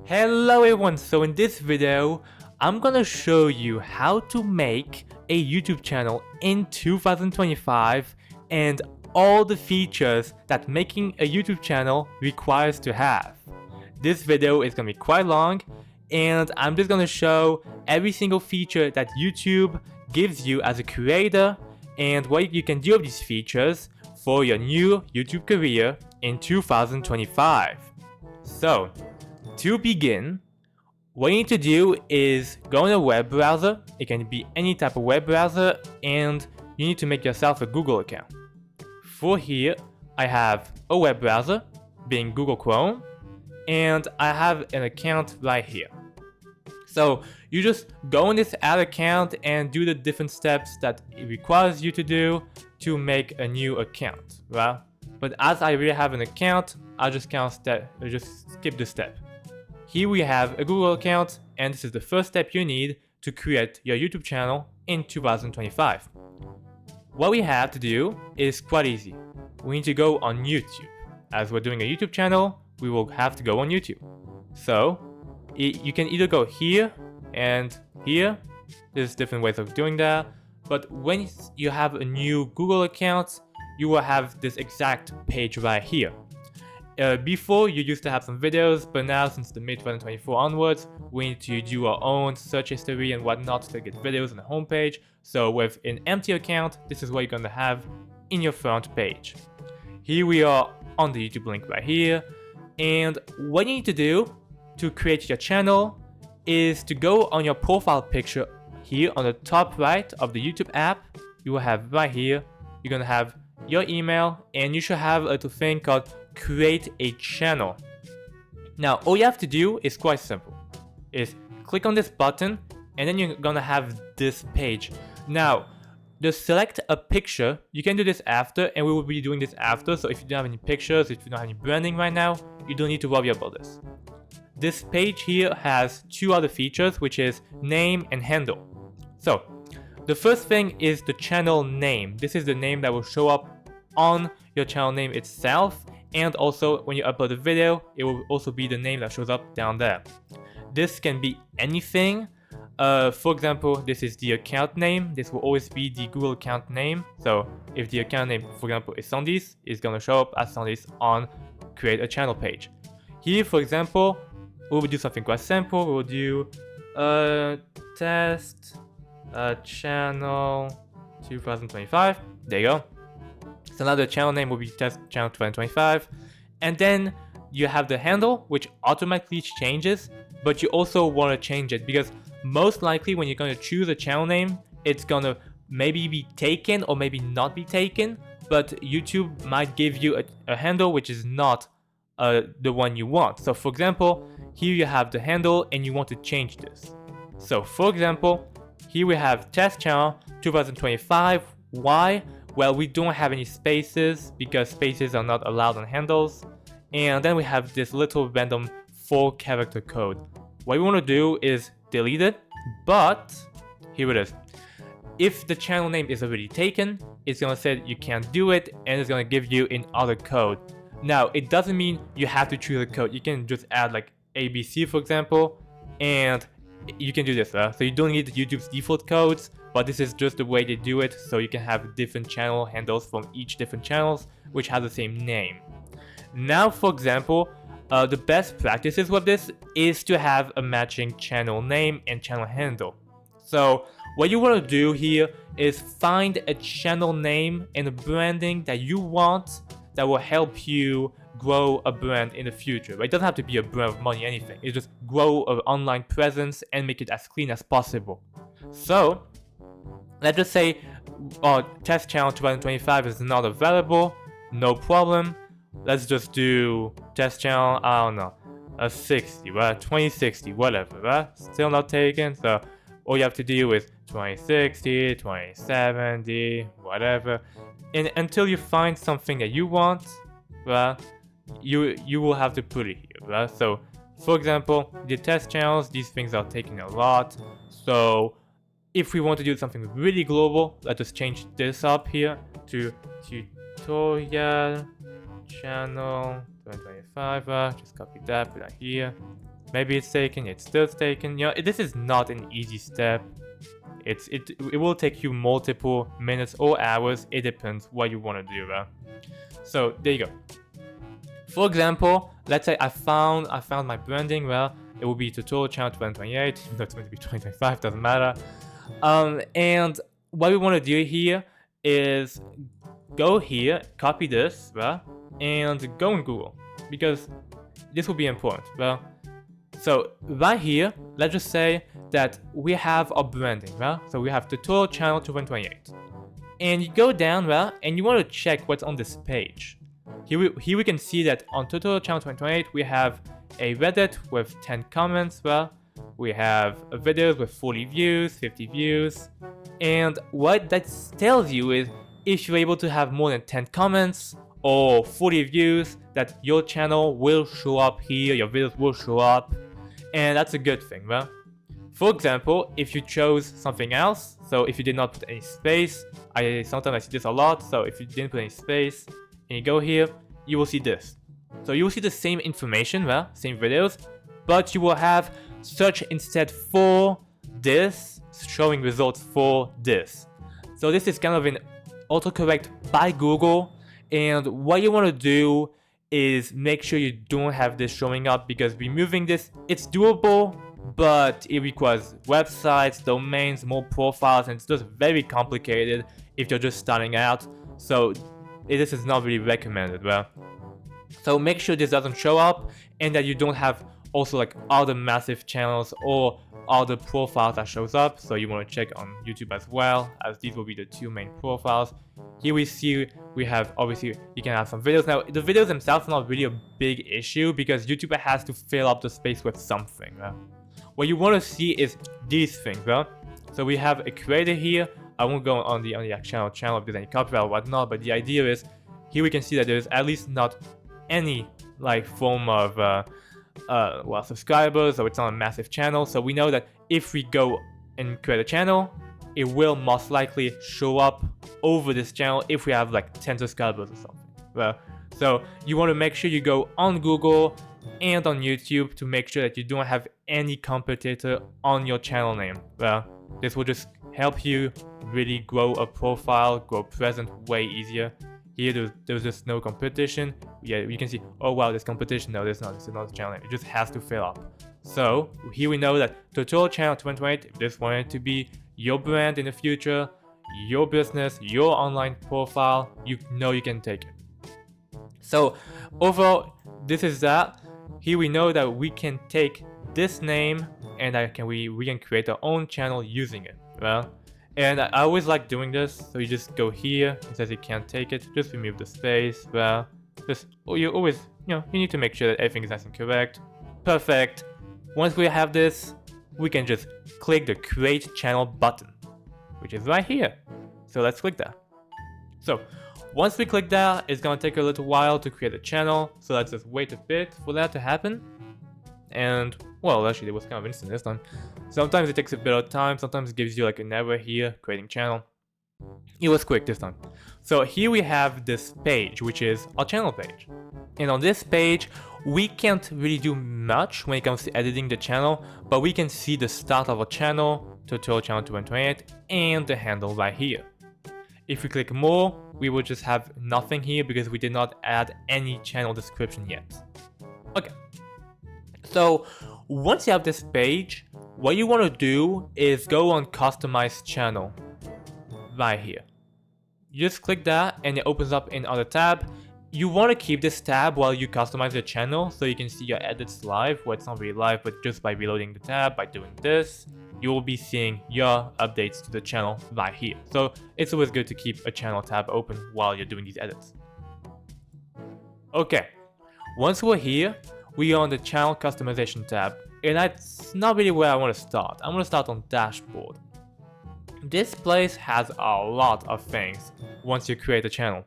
Hello everyone, so in this video, I'm gonna show you how to make a YouTube channel in 2025 and all the features that making a YouTube channel requires to have. This video is gonna be quite long and I'm just gonna show every single feature that YouTube gives you as a creator and what you can do with these features for your new YouTube career in 2025. So, to begin, what you need to do is go in a web browser. It can be any type of web browser, and you need to make yourself a Google account. For here, I have a web browser, being Google Chrome, and I have an account right here. So you just go in this add account and do the different steps that it requires you to do to make a new account, right? But as I already have an account, I'll just skip this step. Here we have a Google account, and this is the first step you need to create your YouTube channel in 2025. What we have to do is quite easy. We need to go on YouTube. As we're doing a YouTube channel, we will have to go on YouTube. So, you can either go here and here. There's different ways of doing that. But when you have a new Google account, you will have this exact page right here. Before, you used to have some videos, but now since the mid-2024 onwards, we need to do our own search history and whatnot to get videos on the homepage. So with an empty account, this is what you're gonna have in your front page. Here we are on the YouTube link right here. And what you need to do to create your channel is to go on your profile picture here on the top right of the YouTube app. You will have right here, you're gonna have your email, and you should have a little thing called create a channel. Now all you have to do is quite simple, is click on this button and then you're gonna have this page. Now just select a picture. You can do this after, and we will be doing this after, so if you don't have any pictures, if you don't have any branding right now, you don't need to worry about this. This page here has two other features, which is name and handle. So the first thing is the channel name. This is the name that will show up on your channel name itself, and also when you upload a video, it will also be the name that shows up down there. This can be anything. For example, this is the account name. This will always be the Google account name. So if the account name, for example, is Sandis, it's gonna show up as Sandis on create a channel page. Here, for example, we will do something quite simple. We will do test channel 2025. There you go. So now the channel name will be test channel 2025, and then you have the handle, which automatically changes, but you also want to change it because most likely when you're going to choose a channel name, it's going to maybe be taken or maybe not be taken, but YouTube might give you a handle which is not the one you want. So for example, here you have the handle and you want to change this. So for example, here we have test channel 2025. Why? Well, we don't have any spaces because spaces are not allowed on handles. And then we have this little random 4-character code. What we want to do is delete it, but here it is. If the channel name is already taken, it's gonna say you can't do it, and it's gonna give you another code. Now, it doesn't mean you have to choose a code. You can just add like ABC, for example, and you can do this. So you don't need YouTube's default codes, but this is just the way they do it, so you can have different channel handles from each different channels, which has the same name. Now, for example, the best practices with this is to have a matching channel name and channel handle. So what you want to do here is find a channel name and a branding that you want that will help you grow a brand in the future. It doesn't have to be a brand of money, anything. It's just grow an online presence and make it as clean as possible. So let's just say test channel 2025 is not available. No problem. Let's just do test channel, I don't know, a 60, right? 2060, whatever, right? Still not taken. So all you have to do is 2060, 2070, whatever. And until you find something that you want, right, you will have to put it here, right? So for example, the test channels, these things are taking a lot. So if we want to do something really global, let's just change this up here to tutorial channel 2025. Just copy that, put that here. maybe it's taken, it's still taken. You know, this is not an easy step. It will take you multiple minutes or hours. It depends what you want to do, right? So there you go. For example, let's say I found my branding. Well, it will be tutorial channel 2028, even though it's going to be 2025, doesn't matter. And what we want to do here is go here, copy this, right, and go in Google, because this will be important, well. So right here, let's just say that we have our branding, right? So we have tutorial channel 2028, and you go down, right, and you want to check what's on this page. Here we can see that on tutorial channel 2028 we have a Reddit with 10 comments, right? We have videos with 40 views, 50 views, and what that tells you is if you're able to have more than 10 comments or 40 views, that your channel will show up here, your videos will show up, and that's a good thing, right? For example, if you chose something else, so if you did not put any space, sometimes I see this a lot, so if you didn't put any space, and you go here, you will see this. So you will see the same information, right? Same videos, but you will have search instead for this, showing results for this. So this is kind of an autocorrect by Google, and what you want to do is make sure you don't have this showing up, because removing this, it's doable, but it requires websites, domains, more profiles, and it's just very complicated if you're just starting out. So this is not really recommended, right? So make sure this doesn't show up, and that you don't have also like all the massive channels or all the profiles that shows up. So you want to check on YouTube as well, as these will be the two main profiles. Here we see we have, obviously you can have some videos. Now the videos themselves are not really a big issue, because YouTube has to fill up the space with something, right? What you want to see is these things, right? So we have a creator here. I won't go on the channel if there's any copyright or whatnot, but the idea is here we can see that there's at least not any like form of subscribers, or it's not a massive channel. So we know that if we go and create a channel, it will most likely show up over this channel if we have like 10 subscribers or something. Well, so you want to make sure you go on Google and on YouTube to make sure that you don't have any competitor on your channel name. Well, this will just help you really grow a profile, grow present way easier. Here there's just no competition. Yeah, you can see, oh wow, there's competition. No, there's not. This is not the channel name. It just has to fill up. So here we know that tutorial channel 2028, if this wanted to be your brand in the future, your business, your online profile, you know you can take it. So overall, this is that. Here we know that we can take this name and we can create our own channel using it. Well, and I always like doing this. So you just go here. It says you can't take it. Just remove the space. Well, you always, you need to make sure that everything is nice and correct. Perfect. Once we have this, we can just click the create channel button, which is right here. So let's click that. So once we click that, it's gonna take a little while to create a channel. So let's just wait a bit for that to happen. And well, actually it was kind of instant this time. Sometimes it takes a bit of time, sometimes it gives you like an error here, creating channel. It was quick this time. So here we have this page, which is our channel page. And on this page, we can't really do much when it comes to editing the channel, but we can see the start of our channel, tutorial channel 2028, and the handle right here. If we click more, we will just have nothing here because we did not add any channel description yet. Okay. So once you have this page, what you want to do is go on customize channel right here. You just click that and it opens up in other tab. You want to keep this tab while you customize the channel so you can see your edits live. Well, it's not really live, but just by reloading the tab, by doing this, you will be seeing your updates to the channel right here. So it's always good to keep a channel tab open while you're doing these edits. Okay, once we're here, we are on the channel customization tab, and that's not really where I want to start. I want to start on dashboard. This place has a lot of things once you create a channel.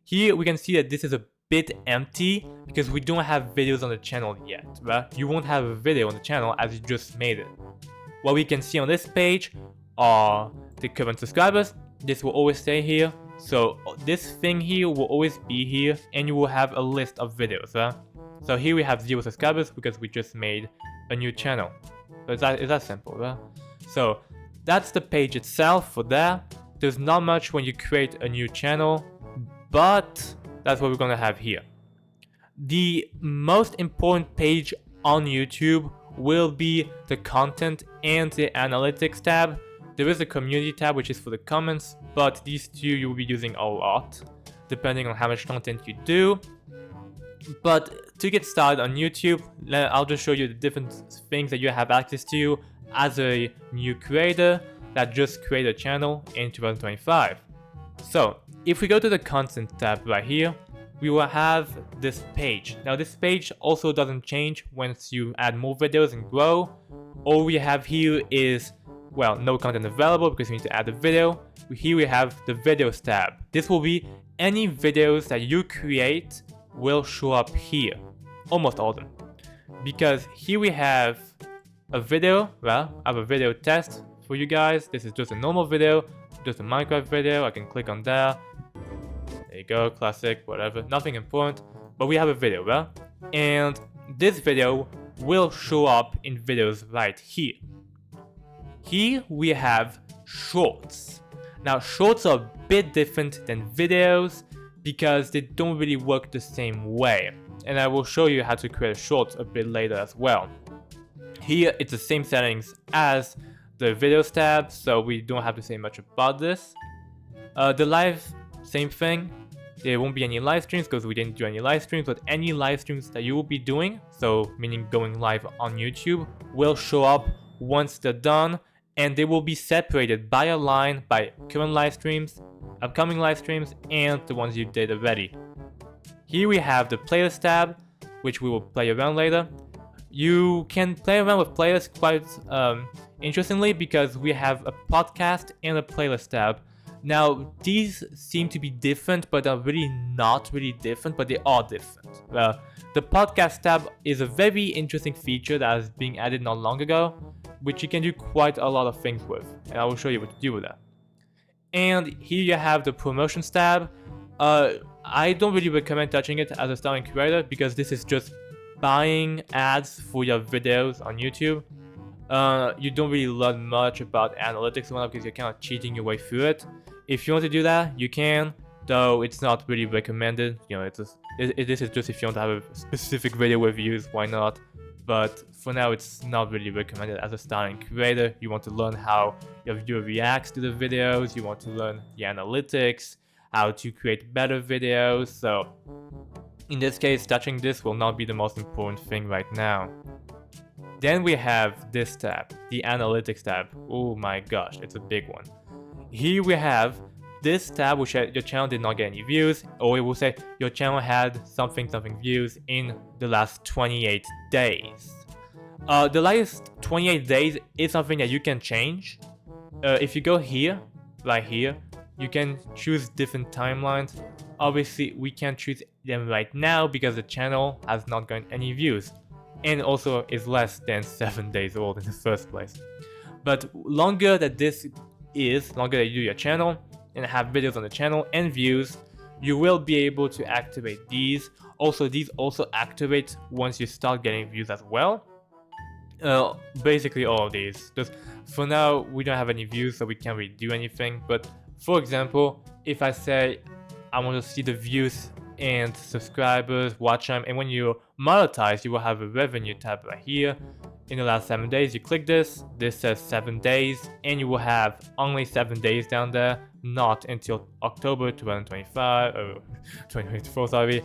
Here we can see that this is a bit empty because we don't have videos on the channel yet, right? You won't have a video on the channel as you just made it. What we can see on this page are the current subscribers. This will always stay here. So this thing here will always be here, and you will have a list of videos, right? So here we have 0 subscribers because we just made a new channel. So it's that simple, right? So that's the page itself for that. There's not much when you create a new channel, but that's what we're gonna have here. The most important page on YouTube will be the content and the analytics tab. There is a community tab which is for the comments, but these two you will be using a lot depending on how much content you do. But to get started on YouTube, I'll just show you the different things that you have access to as a new creator that just created a channel in 2025. So if we go to the content tab right here, we will have this page. Now this page also doesn't change once you add more videos and grow. All we have here is, well, no content available because we need to add a video. Here we have the videos tab. This will be any videos that you create will show up here, almost all of them. Because here we have a video, well, I have a video test for you guys. This is just a normal video, just a Minecraft video. I can click on that. There you go, classic, whatever, nothing important, but we have a video, right? And this video will show up in videos right here. Here we have shorts. Now shorts are a bit different than videos because they don't really work the same way. And I will show you how to create a short a bit later as well. Here it's the same settings as the videos tab, so we don't have to say much about this. The live, same thing. There won't be any live streams because we didn't do any live streams, but any live streams that you will be doing, so meaning going live on YouTube, will show up once they're done, and they will be separated by a line by current live streams, upcoming live streams, and the ones you did already. Here we have the playlist tab, which we will play around later. You can play around with playlists quite interestingly because we have a podcast and a playlist tab. Now, these seem to be different, but are really not really different, but they are different. The podcast tab is a very interesting feature that is being added not long ago, which you can do quite a lot of things with, and I will show you what to do with that. And here you have the promotions tab. I don't really recommend touching it as a starting creator because this is just buying ads for your videos on YouTube. You don't really learn much about analytics because you're kind of cheating your way through it. If you want to do that, you can, though it's not really recommended. You know, this is just if you want to have a specific video with views, why not? But for now, it's not really recommended as a starting creator. You want to learn how your viewer reacts to the videos. You want to learn the analytics, how to create better videos. So in this case, touching this will not be the most important thing right now. Then we have this tab, the analytics tab. Oh my gosh, it's a big one. Here we have this tab which your channel did not get any views, or it will say your channel had something views in the last 28 days. The last 28 days is something that you can change. If you go here, right here, you can choose different timelines. Obviously, we can't choose them right now because the channel has not gotten any views, and also is less than 7 days old in the first place. But longer that this is, longer that you do your channel and have videos on the channel and views, you will be able to activate these. Also, these also activate once you start getting views as well. Basically all of these. Just for now, we don't have any views, so we can't really do anything. But for example, if I say I want to see the views and subscribers, watch time, and when you monetize, you will have a revenue tab right here. In the last 7 days, you click this says 7 days, and you will have only 7 days down there, not until October 2025, or 2024, sorry,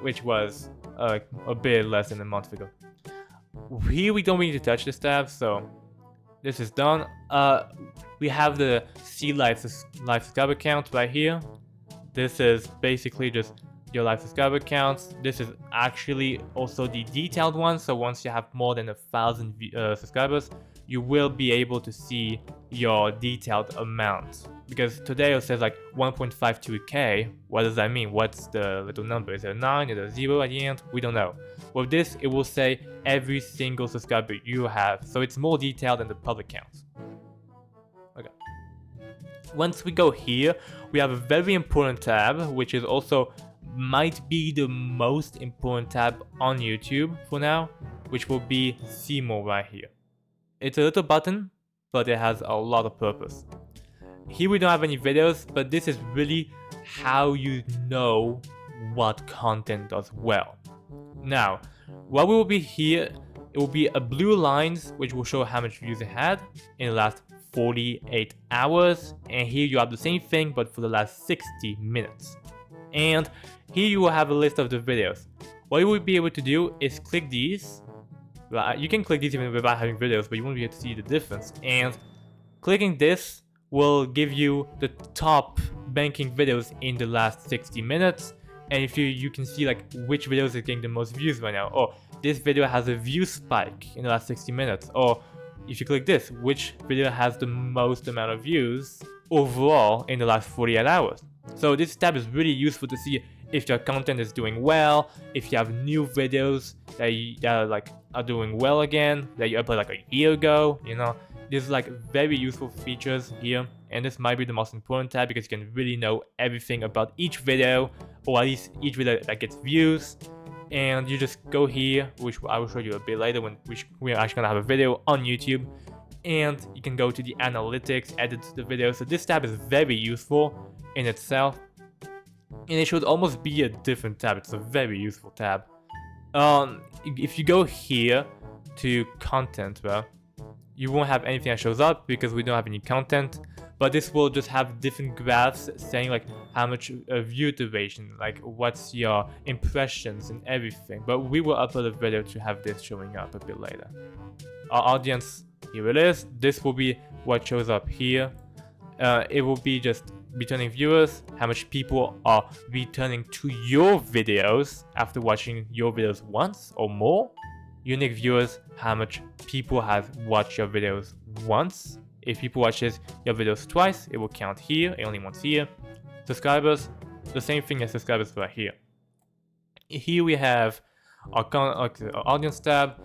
which was a bit less than a month ago. Here we don't really need to touch this tab, so this is done. We have the see live subscriber count right here. This is basically just your live subscriber counts. This is actually also the detailed one, so once you have more than 1,000 subscribers, you will be able to see your detailed amount. Because today it says like 1.52k. What does that mean? What's the little number? Is there a 9? Is there a 0 at the end? We don't know. With this, it will say every single subscriber you have, so it's more detailed than the public counts. Okay. Once we go here, we have a very important tab, which is also might be the most important tab on YouTube for now, which will be see more right here. It's a little button, but it has a lot of purpose. Here we don't have any videos, but this is really how you know what content does well. Now, what will be here, it will be a blue lines, which will show how much views it had in the last 48 hours. And here you have the same thing, but for the last 60 minutes. And here you will have a list of the videos. What you will be able to do is click these. Well, you can click these even without having videos, but you won't be able to see the difference. And clicking this will give you the top banking videos in the last 60 minutes. And if you can see like which videos are getting the most views right now. Or this video has a view spike in the last 60 minutes. Or if you click this, which video has the most amount of views overall in the last 48 hours. So this tab is really useful to see if your content is doing well, if you have new videos that are doing well again, that you uploaded like a year ago, you know. There's like very useful features here, and this might be the most important tab because you can really know everything about each video, or at least each video that gets views. And you just go here, which I will show you a bit later when we're actually gonna have a video on YouTube. And you can go to the analytics, edit the video. So this tab is very useful in itself, and it should almost be a different tab. It's a very useful tab. If you go here to content, well, you won't have anything that shows up because we don't have any content, but this will just have different graphs saying like how much view duration, like what's your impressions and everything. But we will upload a video to have this showing up a bit later. Our audience, here it is. This will be what shows up here. It will be just returning viewers, how much people are returning to your videos after watching your videos once or more. Unique viewers, how much people have watched your videos once. If people watches your videos twice, it will count here, only once here. Subscribers, the same thing as subscribers right here. Here we have our audience tab.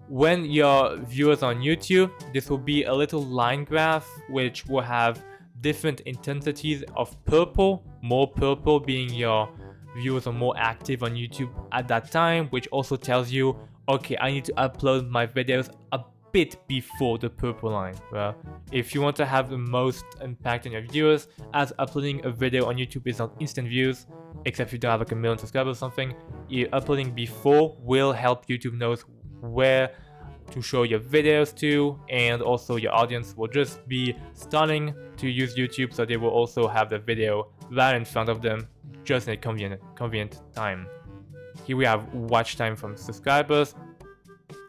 When your viewers on YouTube, this will be a little line graph which will have different intensities of purple, more purple being your viewers are more active on YouTube at that time, which also tells you, okay, I need to upload my videos a bit before the purple line. Well, if you want to have the most impact on your viewers, as uploading a video on YouTube is not instant views, except if you don't have like 1 million subscribers or something, uploading before will help YouTube knows where to show your videos to, and also your audience will just be starting to use YouTube, so they will also have the video right in front of them just in a convenient time. Here we have watch time from subscribers.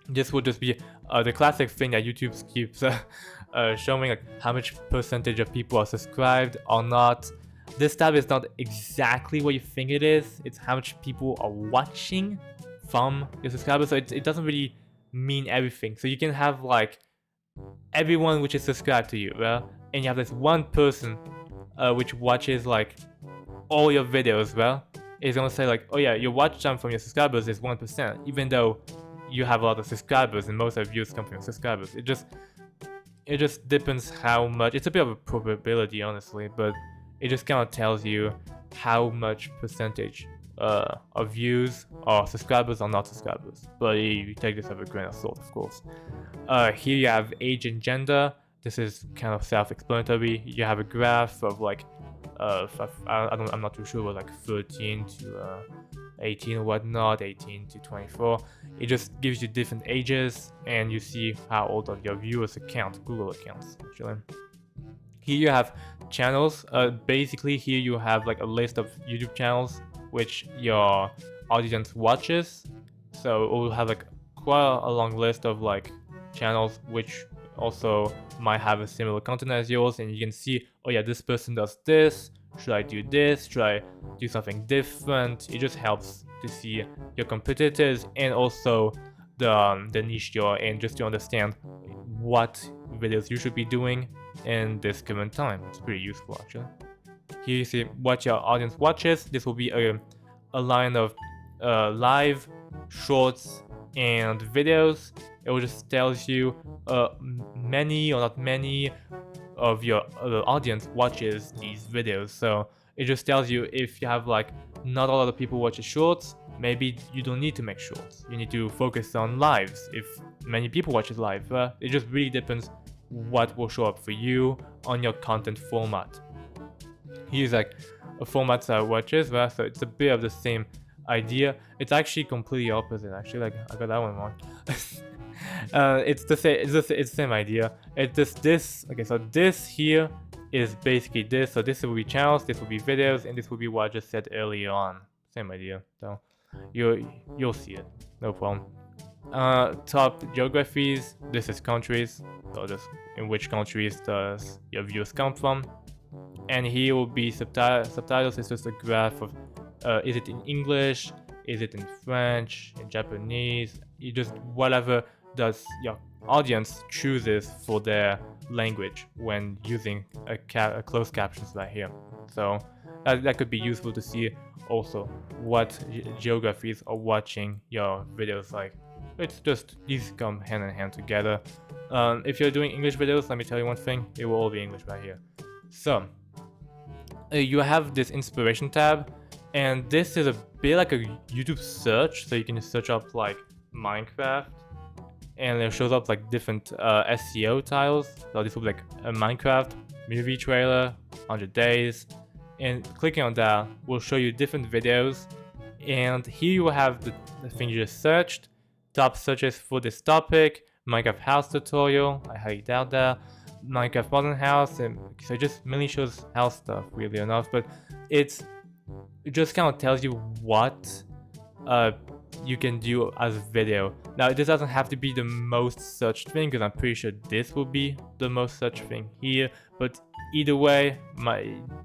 This will just be the classic thing that YouTube keeps showing, like how much percentage of people are subscribed or not. This tab is not exactly what you think it is. It's how much people are watching from your subscribers. So it doesn't really mean everything. So you can have like everyone which is subscribed to you, right? And you have this one person which watches like all your videos, well, it's gonna say like, oh yeah, your watch time from your subscribers is 1%, even though you have a lot of subscribers and most of your views come from your subscribers. It just depends how much. It's a bit of a probability, honestly, but it just kind of tells you how much percentage of views are subscribers or not subscribers. But you take this with a grain of salt, of course. Here you have age and gender. This is kind of self-explanatory. You have a graph of like I'm not too sure, but like 13 to 18 or whatnot, 18 to 24. It just gives you different ages, and you see how old of your viewers account, Google accounts actually. Here you have channels. Basically here you have like a list of YouTube channels which your audience watches. So it will have like quite a long list of like channels which also might have a similar content as yours, and you can see, oh yeah, this person does this, should I do this, should I do something different. It just helps to see your competitors and also the niche you're in, just to understand what videos you should be doing in this current time. It's pretty useful actually. Here you see what your audience watches. This will be a line of live, shorts, and videos. It will just tells you many or not many of your audience watches these videos. So it just tells you if you have like not a lot of people watch shorts, maybe you don't need to make shorts. You need to focus on lives if many people watch it live. It just really depends what will show up for you on your content format. Here's like a format I watches, so it's a bit of the same idea. It's actually completely opposite. Actually, like I got that one wrong. It's the same. It's the same idea. It's just this. Okay, so this here is basically this. So this will be channels, this will be videos, and this will be what I just said earlier on. Same idea. So you'll see it. No problem. Top geographies. This is countries. So just in which countries does your viewers come from? And here will be subtitles. It's just a graph of is it in English, is it in French, in Japanese, you just whatever does your audience chooses for their language when using a closed captions right here. So that could be useful to see also what geographies are watching your videos like. It's just these come hand in hand together. If you're doing English videos, let me tell you one thing, it will all be English right here. So you have this inspiration tab, and this is a bit like a YouTube search, so you can search up like Minecraft, and it shows up like different SEO titles. So this will be like a Minecraft movie trailer, 100 days, and clicking on that will show you different videos. And here you will have the thing you just searched, top searches for this topic, Minecraft house tutorial, I highly doubt that, Minecraft modern house, and so it just mainly shows house stuff, weirdly enough, but it just kind of tells you what you can do as a video. Now this doesn't have to be the most searched thing, because I'm pretty sure this will be the most searched thing here, but either way,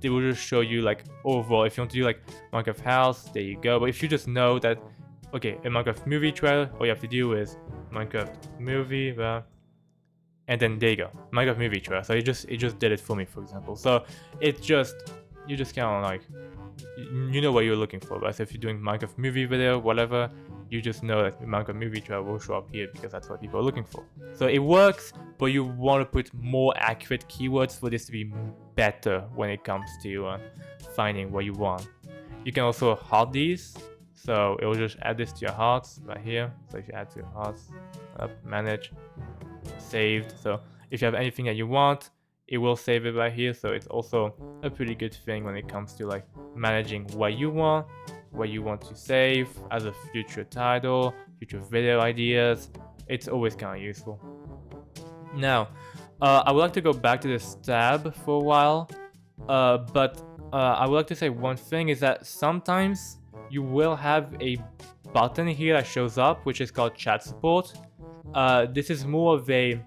they will just show you like overall. If you want to do like Minecraft house, there you go. But if you just know that, okay, a Minecraft movie trailer, all you have to do is Minecraft movie, and then there you go, Minecraft movie trailer. So it just did it for me, for example. So you just kind of like, you know what you're looking for, right? So if you're doing Minecraft movie video, whatever, you just know that the Minecraft movie trailer will show up here because that's what people are looking for. So it works, but you want to put more accurate keywords for this to be better when it comes to finding what you want. You can also hot these, so it will just add this to your hots right here. So if you add to your hots, manage, saved. So if you have anything that you want, it will save it right here. So it's also a pretty good thing when it comes to like managing what you want to save as a future title, future video ideas. It's always kind of useful. Now, I would like to go back to this tab for a while, but I would like to say one thing is that sometimes you will have a button here that shows up, which is called chat support. This is more of a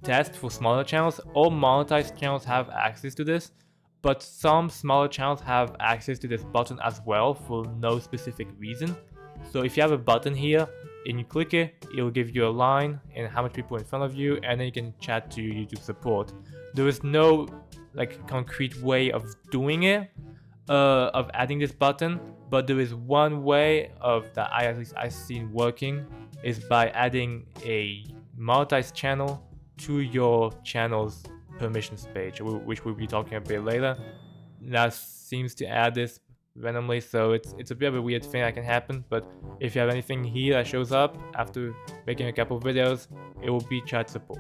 test for smaller channels. All monetized channels have access to this, but some smaller channels have access to this button as well for no specific reason. So if you have a button here and you click it, it will give you a line and how much people in front of you, and then you can chat to YouTube support. There is no like concrete way of doing it, of adding this button, but there is one way of that at least I've seen working, is by adding a monetized channel to your channel's permissions page, which we'll be talking a bit later. That seems to add this randomly, so it's a bit of a weird thing that can happen. But if you have anything here that shows up after making a couple of videos, it will be chat support.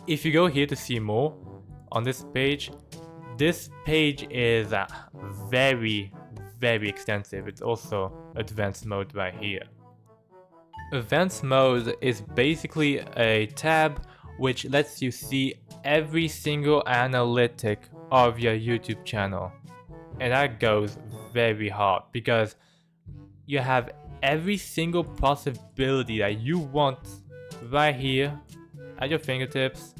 If you go here to see more on this page is very extensive. It's also advanced mode right here. Advanced mode is basically a tab which lets you see every single analytic of your YouTube channel. And that goes very hard because you have every single possibility that you want right here at your fingertips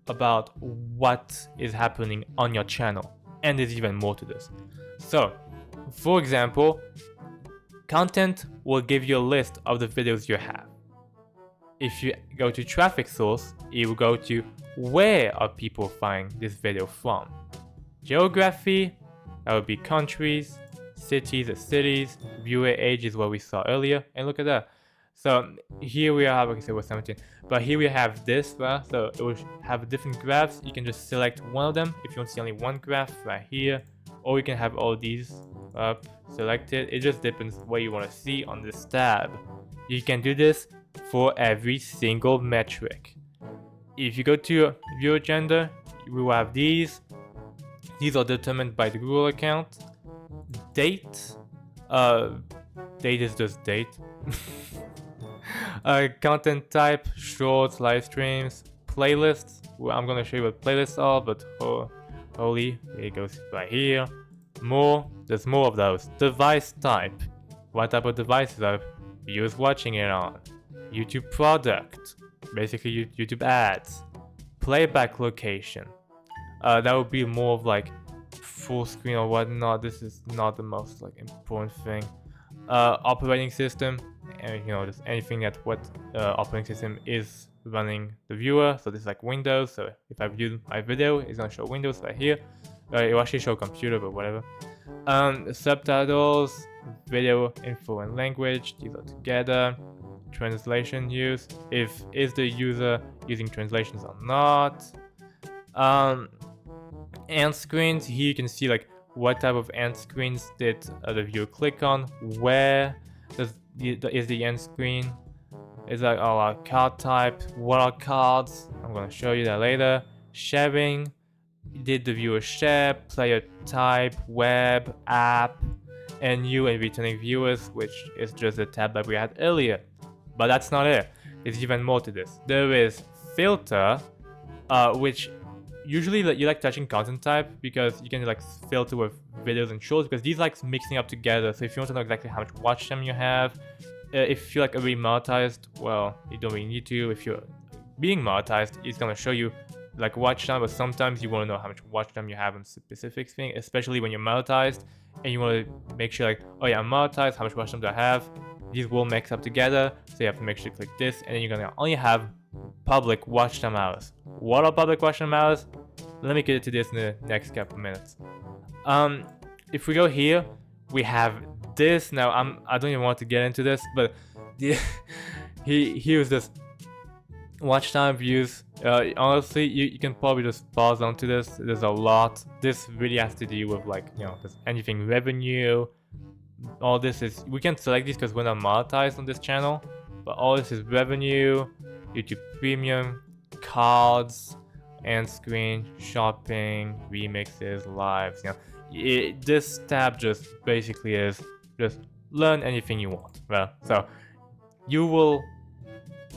about what is happening on your channel. And there's even more to this. So, for example, content will give you a list of the videos you have. If you go to traffic source, it will go to where are people finding this video from. Geography, that would be countries, cities, viewer age is what we saw earlier, and look at that. So here we have, okay, so we're 17, but here we have this, so it will have different graphs. You can just select one of them if you want to see only one graph right here, or you can have all these up selected. It just depends what you want to see on this tab. You can do this for every single metric. If you go to view agenda, we will have these. These are determined by the Google account. Date, date is just date. Content type, shorts, live streams, playlists. Well, I'm gonna show you what playlists are, but holy, it goes right here. More, there's more of those. Device type, what type of devices are viewers watching it on? YouTube product, basically YouTube ads. Playback location, that would be more of like full screen or whatnot. This is not the most like important thing. Operating system, and just anything that what operating system is running the viewer. So this is like Windows. So if I view my video, it's gonna show Windows right here. It will actually show computer, but whatever. Subtitles, video info and language, these are together. Translation use, if is the user using translations or not. End screens, here you can see like what type of end screens did the viewer click on, where is the end screen, is like our card type, what are cards, I'm gonna show you that later. Sharing, did the viewer share, player type, web, app, and new and returning viewers, which is just the tab that we had earlier. But that's not it. There's even more to this. There is filter, which usually you like touching content type because you can like filter with videos and shorts, because these like mixing up together. So if you want to know exactly how much watch time you have, if you're like already monetized, well, you don't really need to. If you're being monetized, it's gonna show you like watch time, but sometimes you want to know how much watch time you have on specific thing, especially when you're monetized and you want to make sure like, oh yeah, I'm monetized, how much watch time do I have? These will mix up together, so you have to make sure to click this, and then you're gonna only have public watch time hours. What are public watch time hours? Let me get to this in the next couple minutes. If we go here, we have this. Now I don't even want to get into this, but here's this watch time views. Honestly, you can probably just pause onto this. There's a lot. This really has to do with like just anything revenue. All this is, we can select these because we're not monetized on this channel, but all this is revenue, YouTube Premium, cards, end screen, shopping, remixes, lives. This tab just basically is just learn anything you want. Well, so you will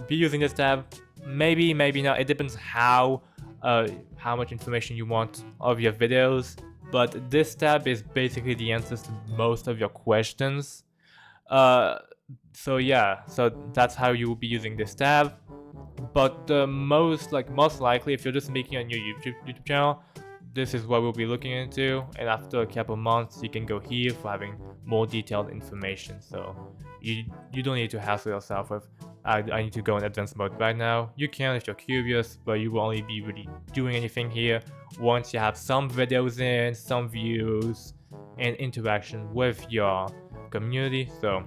be using this tab, maybe not. It depends how much information you want of your videos. But this tab is basically the answers to most of your questions. So yeah, so that's how you will be using this tab. But the most likely, if you're just making a new YouTube channel, this is what we'll be looking into. And after a couple months, you can go here for having more detailed information. So you don't need to hassle yourself with, I need to go in advanced mode right now. You can if you're curious, but you will only be really doing anything here once you have some videos in, some views, and interaction with your community. So,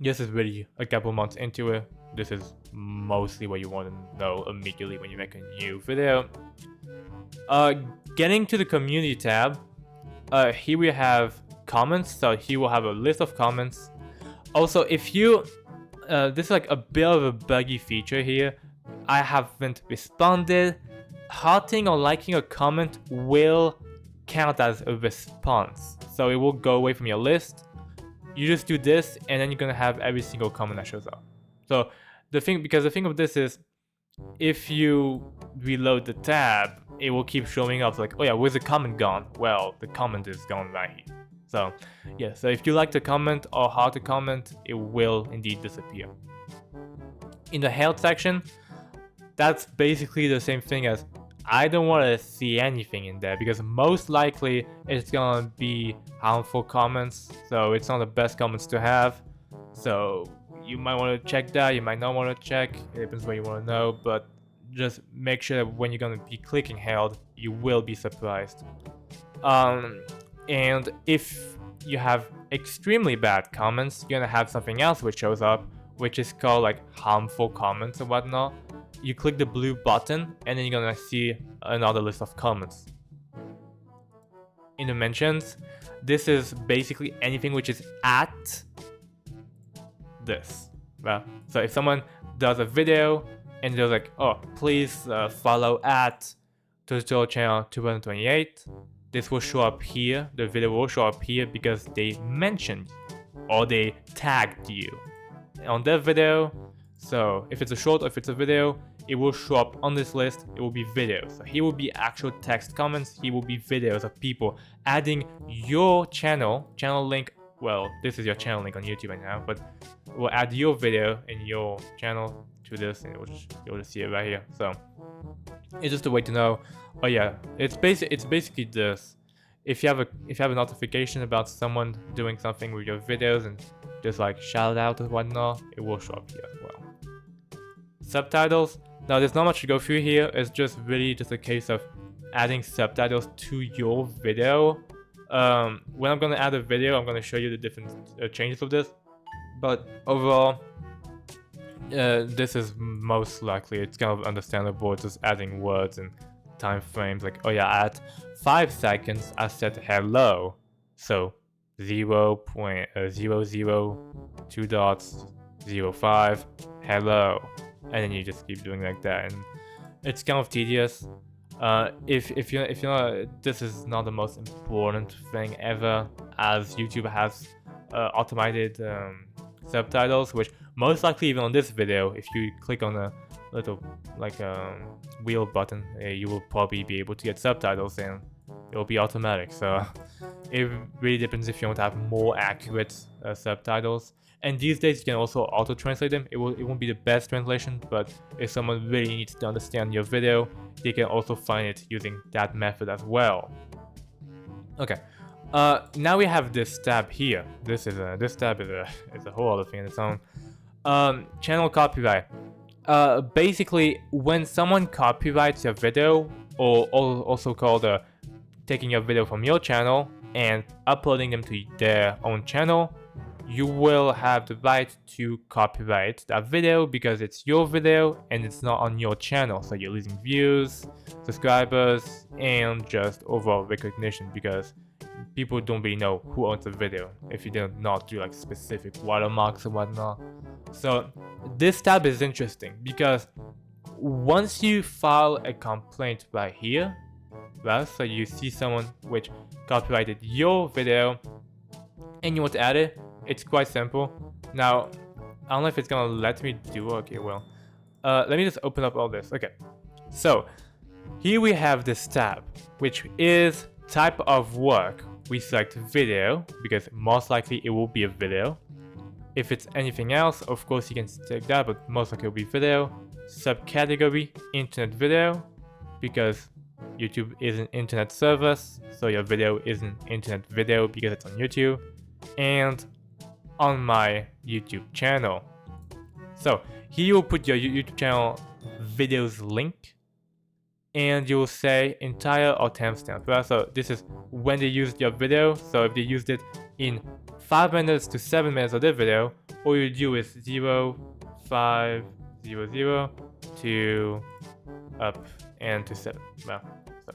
this is really a couple months into it. This is mostly what you want to know immediately when you make a new video. Getting to the community tab, here we have comments. So here we'll have a list of comments. Also, if you this is like a bit of a buggy feature here. I haven't responded. Hearting or liking a comment will count as a response, so it will go away from your list. You just do this, and then you're gonna have every single comment that shows up. So the thing of this is, if you reload the tab, it will keep showing up like, oh yeah, where's the comment gone? Well, the comment is gone right here. So yeah, so if you like to comment or how to comment, it will indeed disappear. In the health section, that's basically the same thing as I don't want to see anything in there, because most likely it's gonna be harmful comments, so it's not the best comments to have. So you might want to check that, you might not want to check, it depends what you want to know, but just make sure that when you're gonna be clicking held, you will be surprised. And if you have extremely bad comments, you're gonna have something else which shows up, which is called like harmful comments and whatnot. You click the blue button, and then you're gonna see another list of comments. in the mentions, this is basically anything which is at this. Well, so if someone does a video and they're like, oh, please follow at tutorial channel 2028, this will show up here. The video will show up here because they mentioned or they tagged you on that video. So if it's a short or if it's a video, it will show up on this list. It will be videos. So here will be actual text comments. Here will be videos of people adding your channel link. Well, this is your channel link on YouTube right now, but we'll add your video and your channel to this, and you'll just see it right here. So it's just a way to know. Oh yeah, it's basically this. If you have a notification about someone doing something with your videos and just like shout out or whatnot, it will show up here as well. Subtitles. Now there's not much to go through here. It's just really just a case of adding subtitles to your video. When I'm gonna add a video, I'm gonna show you the different changes of this. But overall, this is most likely, it's kind of understandable, just adding words and time frames. Like, oh yeah, at 5 seconds I said hello, so 0.002.05 hello, and then you just keep doing like that, and it's kind of tedious. If you know, this is not the most important thing ever, as YouTube has automated subtitles, which most likely even on this video, if you click on a little like wheel button, you will probably be able to get subtitles and it will be automatic. So it really depends if you want to have more accurate subtitles. And these days you can also auto translate them. It won't be the best translation, but if someone really needs to understand your video, they can also find it using that method as well. Okay. Now we have this tab here. This tab is a whole other thing in its own. Channel copyright. Basically, when someone copyrights your video, or also called taking your video from your channel and uploading them to their own channel, you will have the right to copyright that video because it's your video and it's not on your channel. So you're losing views, subscribers, and just overall recognition because people don't really know who owns the video if you do not do like specific watermarks and whatnot. So this tab is interesting because once you file a complaint right here, right, so you see someone which copyrighted your video and you want to add it, it's quite simple. Now, I don't know if it's gonna let me do. Okay, well, let me just open up all this. Okay, so here we have this tab, which is type of work. We select video because most likely it will be a video. If it's anything else, of course you can take that, but most likely it will be video. Subcategory, internet video, because YouTube is an internet service, so your video is an internet video because it's on YouTube. And on my YouTube channel. So here you will put your YouTube channel videos link, and you will say entire or timestamp. Right? So this is when they used your video. So if they used it in 5 minutes to 7 minutes of their video, all you do is 0500 to up and to 7. Well, so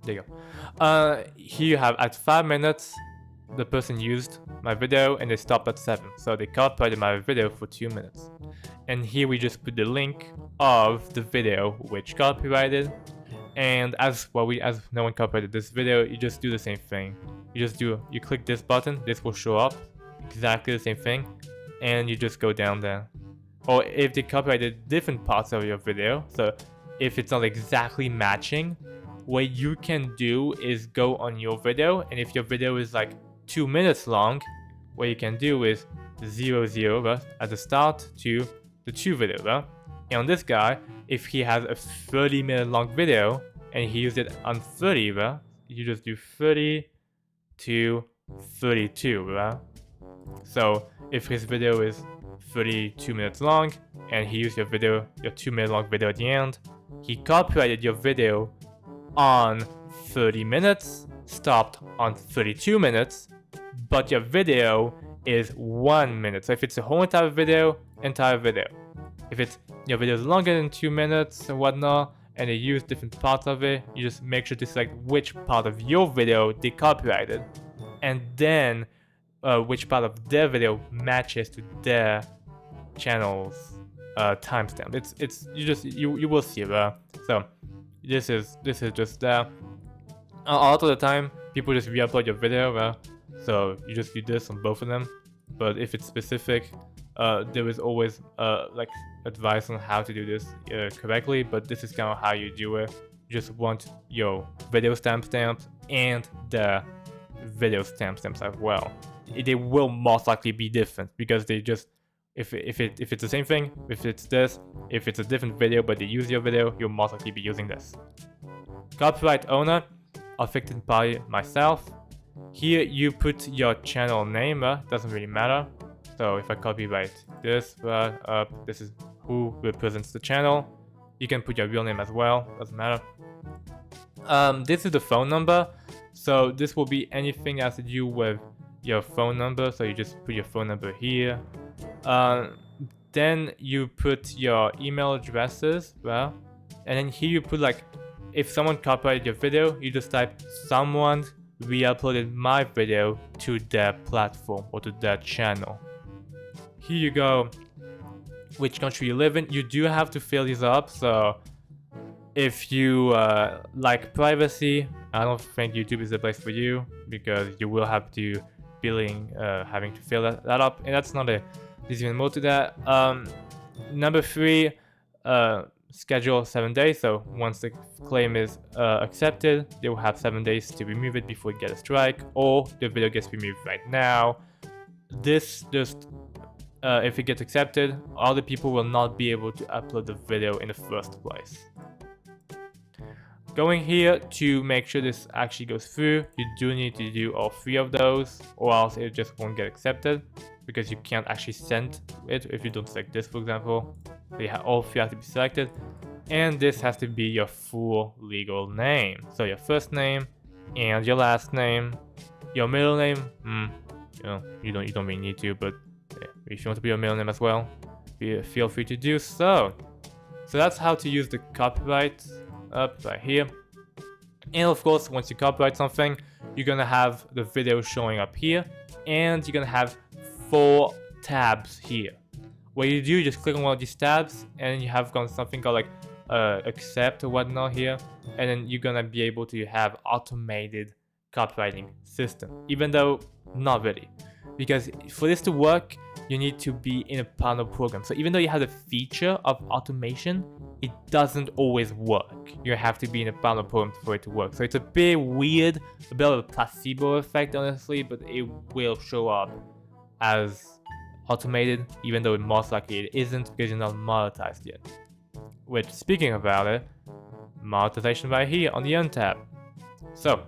there you go. Here you have at 5 minutes the person used my video and they stopped at 7, so they copyrighted my video for 2 minutes. And here we just put the link of the video which copyrighted, and as no one copyrighted this video, you just do the same thing. You click this button, this will show up, exactly the same thing, and you just go down there. Or if they copyrighted different parts of your video, so if it's not exactly matching, what you can do is go on your video, and if your video is like 2 minutes long, what you can do is 00 at the start to the 2 video. And on this guy, if he has a 30-minute long video and he used it on 30, you just do 30 to 32. So if his video is 32 minutes long and he used your 2-minute long video at the end, he copyrighted your video on 30 minutes, stopped on 32 minutes, but your video is 1 minute. So if it's a whole entire video. If your video is longer than 2 minutes and whatnot, and they use different parts of it, you just make sure to select which part of your video they copyrighted, and then which part of their video matches to their channel's timestamp. You will see that. So this is just that. A lot of the time, people just re-upload your video, so you just do this on both of them. But if it's specific, there is always like advice on how to do this correctly. But this is kind of how you do it. You just want your video timestamps and the video timestamps as well. They will most likely be different because they just if it's the same thing, if it's a different video but they use your video, you'll most likely be using this. Copyright owner, affected by myself. Here you put your channel name, doesn't really matter. So if I copyright this, this is who represents the channel. You can put your real name as well, doesn't matter. This is the phone number. So this will be anything that has to do with your phone number. So you just put your phone number here. Then you put your email addresses, and then here you put like, if someone copyrighted your video, you just type someone re-uploaded my video to their platform or to their channel. Here you go, which country you live in. You do have to fill these up, so if you like privacy, I don't think YouTube is the place for you because you will have to having to fill that up, and that's not there's even more to that. Number 3, schedule 7 days. So once the claim is accepted, they will have 7 days to remove it before you get a strike, or the video gets removed right now. This just if it gets accepted, other people will not be able to upload the video in the first place. Going here to make sure this actually goes through, you do need to do all 3 of those, or else it just won't get accepted because you can't actually send it if you don't select this, for example. So all 3 have to be selected, and this has to be your full legal name. So your first name and your last name, your middle name. You don't really need to, but yeah, if you want to put your middle name as well, feel free to do so. So that's how to use the copyright up right here. And of course, once you copyright something, you're gonna have the video showing up here, and you're gonna have 4 tabs here. What you do, you just click on one of these tabs, and you have got something called like accept or whatnot here, and then you're gonna be able to have automated copywriting system, even though not really, because for this to work, you need to be in a partner program. So even though you have the feature of automation, it doesn't always work. You have to be in a partner program for it to work. So it's a bit weird, a bit of a placebo effect, honestly, but it will show up as automated, even though most likely it isn't because you're not monetized yet. Which, speaking about it, monetization right here on the Earn tab. So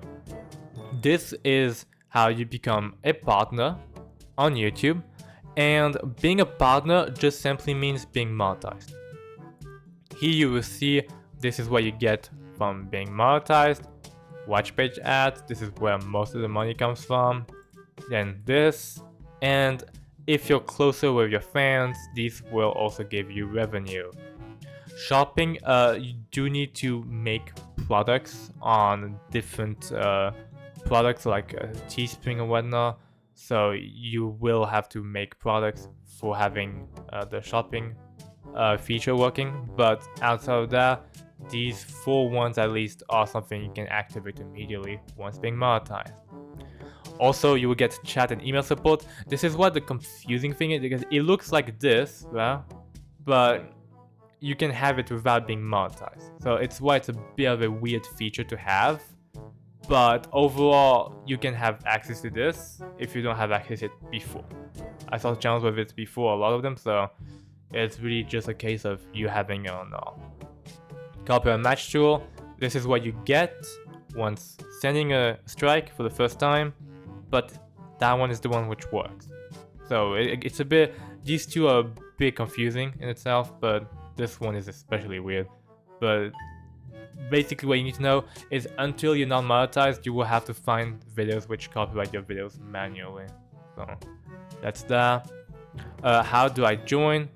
this is how you become a partner on YouTube, and being a partner just simply means being monetized. Here you will see this is what you get from being monetized. Watch page ads, this is where most of the money comes from. Then this, and if you're closer with your fans, these will also give you revenue. Shopping, you do need to make products on different products like Teespring and whatnot. So you will have to make products for having the shopping feature working. But outside of that, these 4 ones at least are something you can activate immediately once being monetized. Also, you will get chat and email support. This is what the confusing thing is, because it looks like this, right? But you can have it without being monetized. So it's why it's a bit of a weird feature to have. But overall, you can have access to this if you don't have access to it before. I saw channels with it before, a lot of them, so it's really just a case of you having your own copyright match tool. This is what you get once sending a strike for the first time, but that one is the one which works. So it's a bit, these two are a bit confusing in itself, but this one is especially weird. But basically what you need to know is until you're not monetized, you will have to find videos which copyright your videos manually. So that's that. How do I join?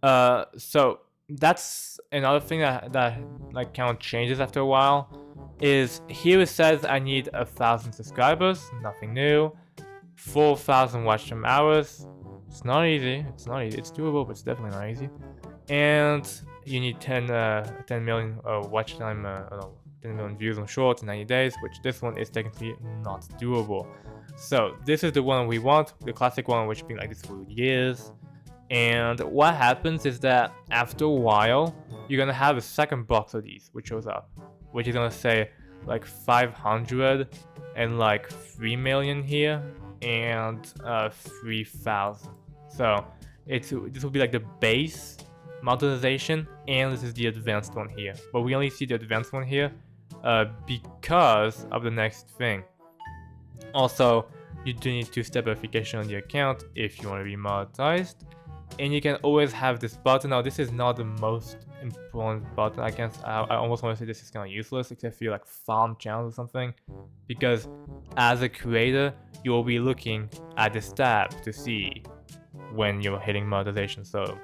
So that's another thing that like kind of changes after a while. Is here it says I need 1,000 subscribers, nothing new. 4,000 watch time hours. It's not easy. It's not easy. It's doable, but it's definitely not easy. And you need 10 million watch time, 10 million views on shorts in 90 days, which this one is technically not doable. So this is the one we want, the classic one, which has been like this for years. And what happens is that after a while, you're gonna have a second box of these, which shows up, which is gonna say like 500 and like 3 million here and 3,000. So this will be like the base monetization, and this is the advanced one here. But we only see the advanced one here because of the next thing. Also, you do need two-step verification on the account if you want to be monetized. And you can always have this button. Now, this is not the most important button. I almost want to say this is kind of useless, except for like farm channels or something. Because as a creator, you will be looking at this tab to see when you're hitting monetization. So,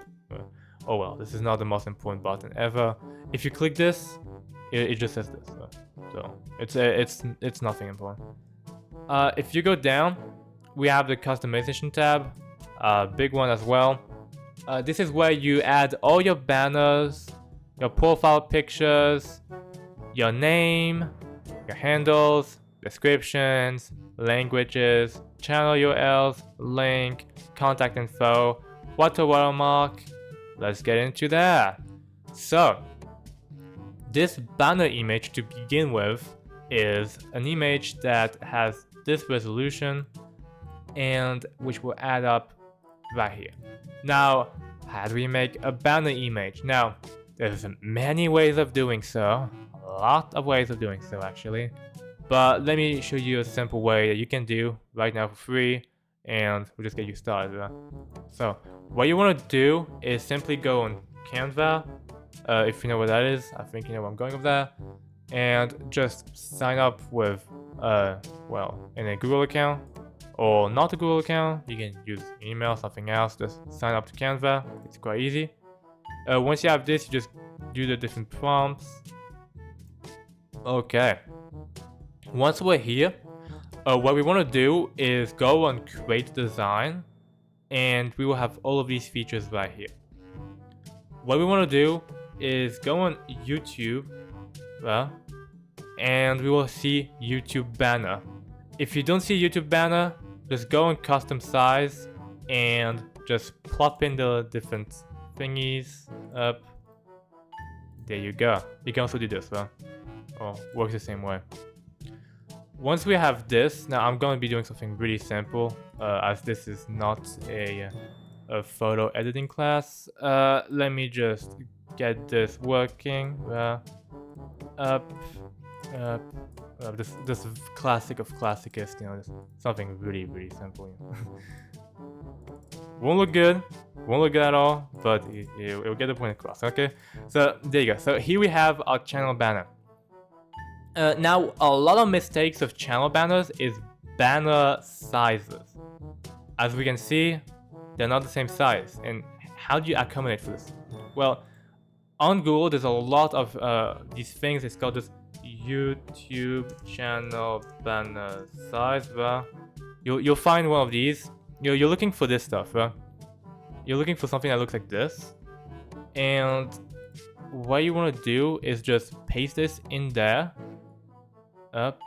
oh well, this is not the most important button ever. If you click this, it just says this. So it's nothing important. If you go down, we have the customization tab, big one as well. This is where you add all your banners, your profile pictures, your name, your handles, descriptions, languages, channel URLs, link, contact info, watermark. Let's get into that. So, this banner image to begin with is an image that has this resolution and which will add up right here. Now, how do we make a banner image? Now, there's many ways of doing so, a lot of ways of doing so actually, but let me show you a simple way that you can do right now for free, and we'll just get you started. So, what you want to do is simply go on Canva, if you know what that is. I think you know where I'm going with that, and just sign up with, well, in a Google account, or not a Google account. You can use email, something else. Just sign up to Canva. It's quite easy. Once you have this, you just do the different prompts. Okay. Once we're here, what we want to do is go on create design, and we will have all of these features right here. What we want to do is go on YouTube, and we will see YouTube banner. If you don't see YouTube banner, just go on custom size and just plop in the different thingies up. There you go. You can also do this, works the same way. Once we have this, now I'm going to be doing something really simple, as this is not a photo editing class. Let me just get this working. This classic of classicist, just something really, really simple. Won't look good at all, but it'll get the point across. Okay, so there you go. So here we have our channel banner. Now, a lot of mistakes of channel banners is banner sizes. As we can see, they're not the same size. And how do you accommodate for this? Well, on Google, there's a lot of these things. It's called this YouTube channel banner size. You'll find one of these. You're looking for this stuff. You're looking for something that looks like this. And what you want to do is just paste this in there. Up.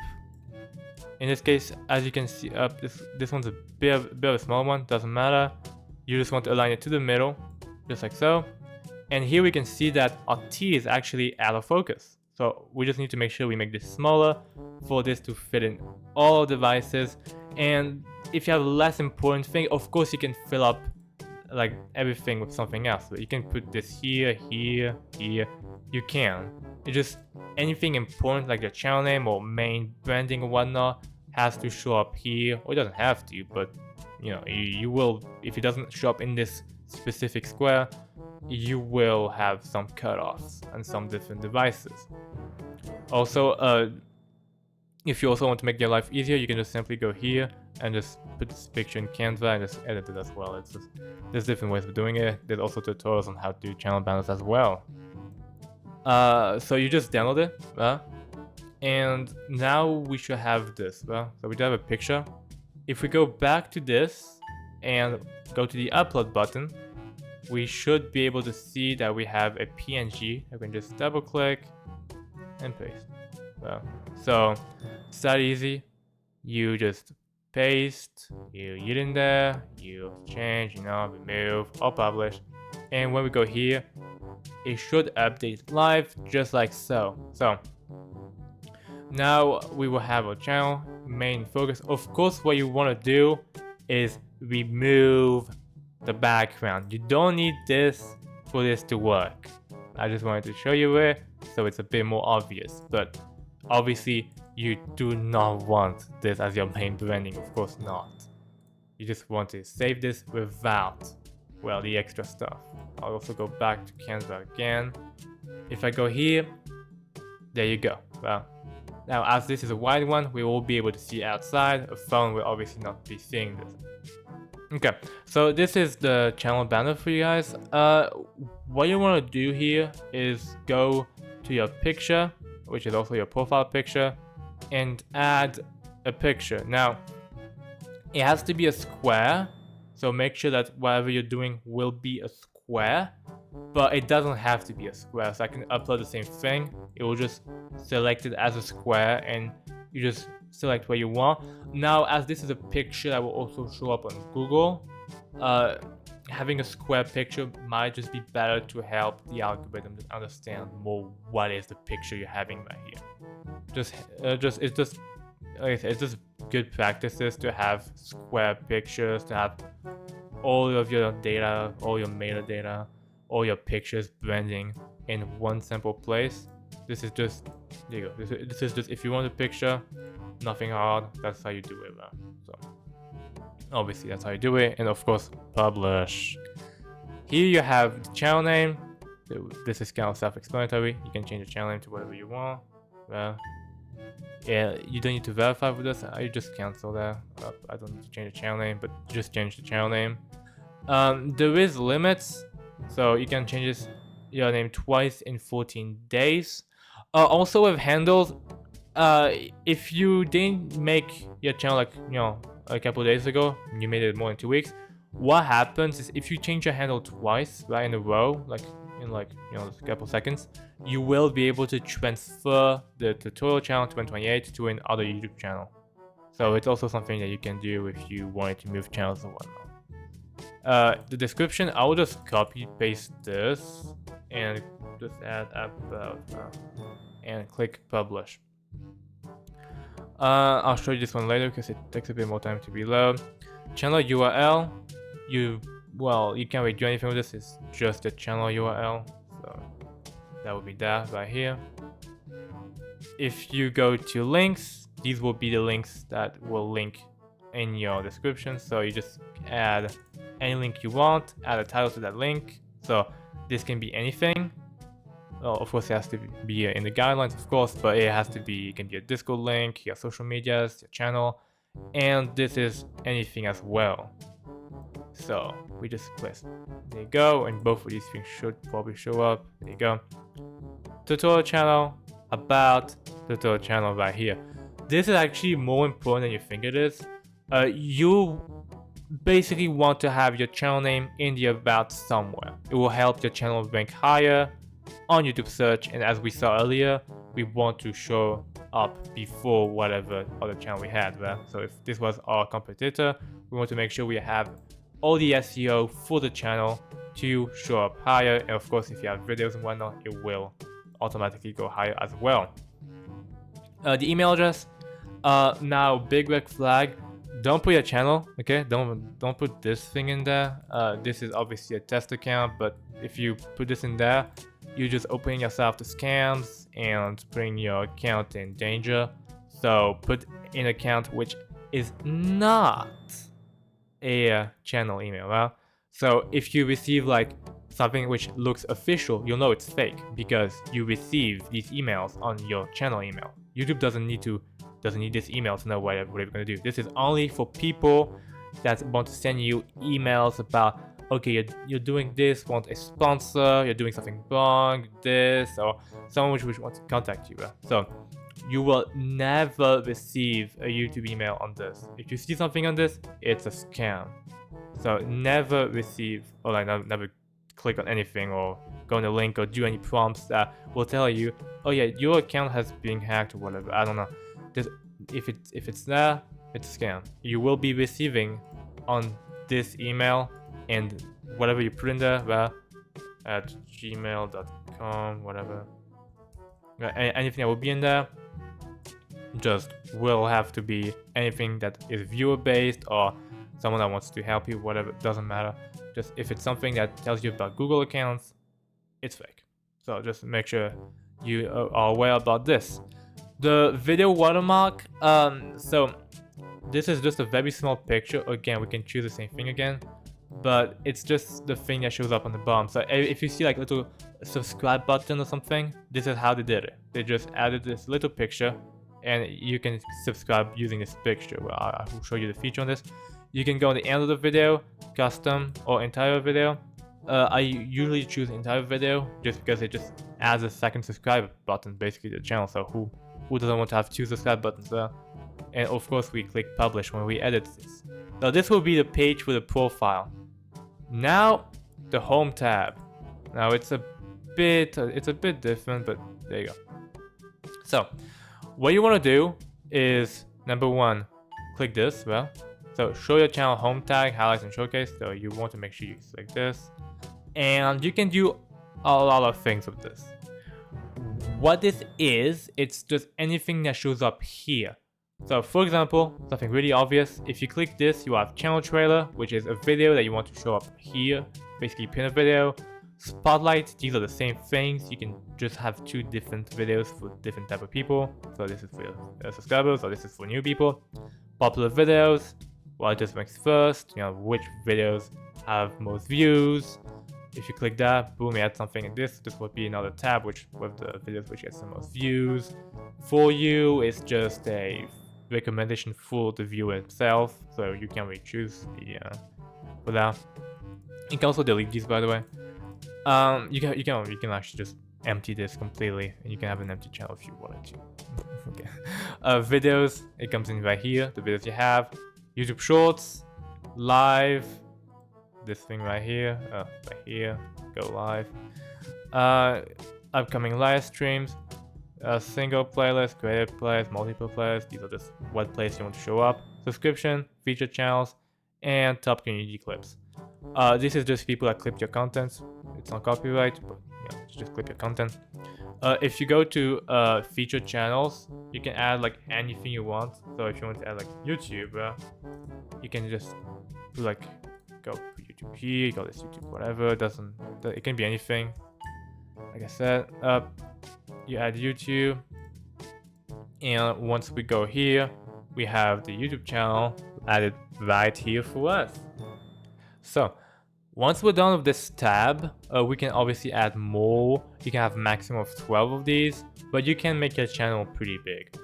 In this case, as you can see, up. This one's a bit of a small one. Doesn't matter. You just want to align it to the middle, just like so. And here we can see that our T is actually out of focus. So we just need to make sure we make this smaller for this to fit in all devices. And if you have a less important thing, of course you can fill up like everything with something else. So you can put this here, here, here. You can. It's just anything important like your channel name or main branding or whatnot has to show up here. Or it doesn't have to, but you will. If it doesn't show up in this specific square, you will have some cutoffs on some different devices. Also, If you also want to make your life easier, you can just simply go here and just put this picture in Canva and just edit it as well. It's just, there's different ways of doing it. There's also tutorials on how to do channel banners as well. So you just download it, and now we should have this. So we do have a picture. If we go back to this and go to the upload button, we should be able to see that we have a PNG. I can just double click and paste. So it's that easy. You just paste, you get in there, you change, remove or publish. And when we go here, it should update live just like so. So now we will have our channel main focus. Of course, what you want to do is remove the background. You don't need this for this to work. I just wanted to show you it so it's a bit more obvious, but obviously you do not want this as your main branding, of course not. You just want to save this without, well, the extra stuff. I'll also go back to Canva again. If I go here, there you go. Well, now as this is a wide one, we will be able to see outside. A phone will obviously not be seeing this. Okay, so this is the channel banner for you guys. What you want to do here is go to your picture, which is also your profile picture, and add a picture. Now, it has to be a square, so make sure that whatever you're doing will be a square, but it doesn't have to be a square. So I can upload the same thing. It will just select it as a square, and you just select what you want. Now, as this is a picture that will also show up on Google, having a square picture might just be better to help the algorithm to understand more what is the picture you're having right here. It's just good practices to have square pictures, to have all of your data, all your metadata, all your pictures blending in one simple place. This is just, there you go. This is just, if you want a picture, nothing hard, that's how you do it. So obviously that's how you do it, and of course publish. Here you have the channel name. This is kind of self-explanatory. You can change the channel name to whatever you want. Yeah, you don't need to verify with this. I just cancel that. I don't need to change the channel name, but just change the channel name. There is limits, so you can change your name twice in 14 days. Also with handles, if you didn't make your channel a couple days ago, you made it more than 2 weeks, what happens is if you change your handle twice right in a row, in a couple seconds, you will be able to transfer the tutorial channel 2028 to another YouTube channel. So it's also something that you can do if you wanted to move channels or whatnot. The description, I will just copy paste this and just add about and click publish. I'll show you this one later because it takes a bit more time to reload. Channel URL, you can't really do anything with this. It's just a channel URL, so that would be that right here. If you go to links, these will be the links that will link in your description. So you just add any link you want, add a title to that link. So this can be anything. Well, of course, it has to be in the guidelines, of course, but it has to be, it can be a Discord link, your social medias, your channel, and this is anything as well. So we just place, there you go, and both of these things should probably show up. There you go. Tutorial channel, about tutorial channel right here. This is actually more important than you think it is. You basically want to have your channel name in the about somewhere. It will help your channel rank higher on YouTube search, and as we saw earlier, we want to show up before whatever other channel we had, right? So if this was our competitor, we want to make sure we have all the SEO for the channel to show up higher, and of course if you have videos and whatnot, it will automatically go higher as well. The email address, now big red flag, don't put your channel, okay? Don't put this thing in there. This is obviously a test account, but if you put this in there, you're just opening yourself to scams and putting your account in danger. So put an account which is not a channel email, right? So if you receive something which looks official, you'll know it's fake because you receive these emails on your channel email. YouTube doesn't need to doesn't need this email to know what we're gonna do. This is only for people that want to send you emails about, okay, you're doing this, want a sponsor, you're doing something wrong, this, or someone which wants to contact you. So you will never receive a YouTube email on this. If you see something on this, it's a scam. So never receive, or like never click on anything or go on the link or do any prompts that will tell you, oh yeah, your account has been hacked or whatever. I don't know. Just if it's there, it's a scam. You will be receiving on this email and whatever you put in there, at gmail.com, whatever. Anything that will be in there just will have to be anything that is viewer based or someone that wants to help you, whatever, doesn't matter. Just if it's something that tells you about Google accounts, it's fake. So just make sure you are aware about this. The video watermark, so this is just a very small picture. Again, we can choose the same thing again, but it's just the thing that shows up on the bottom. So if you see like a little subscribe button or something, this is how they did it. They just added this little picture and you can subscribe using this picture. Well, I will show you the feature on this. You can go on the end of the video, custom or entire video. I usually choose entire video just because it just adds a second subscribe button basically to the channel. So who doesn't want to have 2 subscribe buttons there? And of course we click publish when we edit this. Now this will be the page for the profile. Now the home tab. Now it's a bit different, but there you go. So what you want to do is, number 1, click this. So show your channel home tag, highlights and showcase. So you want to make sure you select this, and you can do a lot of things with this. What this is, it's just anything that shows up here. So for example, something really obvious, if you click this, you have channel trailer, which is a video that you want to show up here. Basically pin a video. Spotlight, these are the same things. You can just have 2 different videos for different type of people. So this is for subscribers, or this is for new people. Popular videos, well, it just ranks first, which videos have most views. If you click that, boom, you add something like this. This would be another tab with the videos which gets the most views. For you, it's just a recommendation for the viewer itself, so you can't really choose the for that. You can also delete these, by the way. You can actually just empty this completely, and you can have an empty channel if you wanted to. Okay. Videos, it comes in right here. The videos you have, YouTube Shorts, live. This thing right here, go live. Upcoming live streams, single playlist, creative playlist, multiple playlists. These are just what plays you want to show up. Subscription, featured channels, and top community clips. This is just people that clip your content. It's not copyright, but just clip your content. If you go to featured channels, you can add like anything you want. So if you want to add like YouTube, you can just do like go YouTube here, go this YouTube whatever. It can be anything. Like I said, you add YouTube, and once we go here, we have the YouTube channel added right here for us. So once we're done with this tab, we can obviously add more. You can have maximum of 12 of these, but you can make your channel pretty big.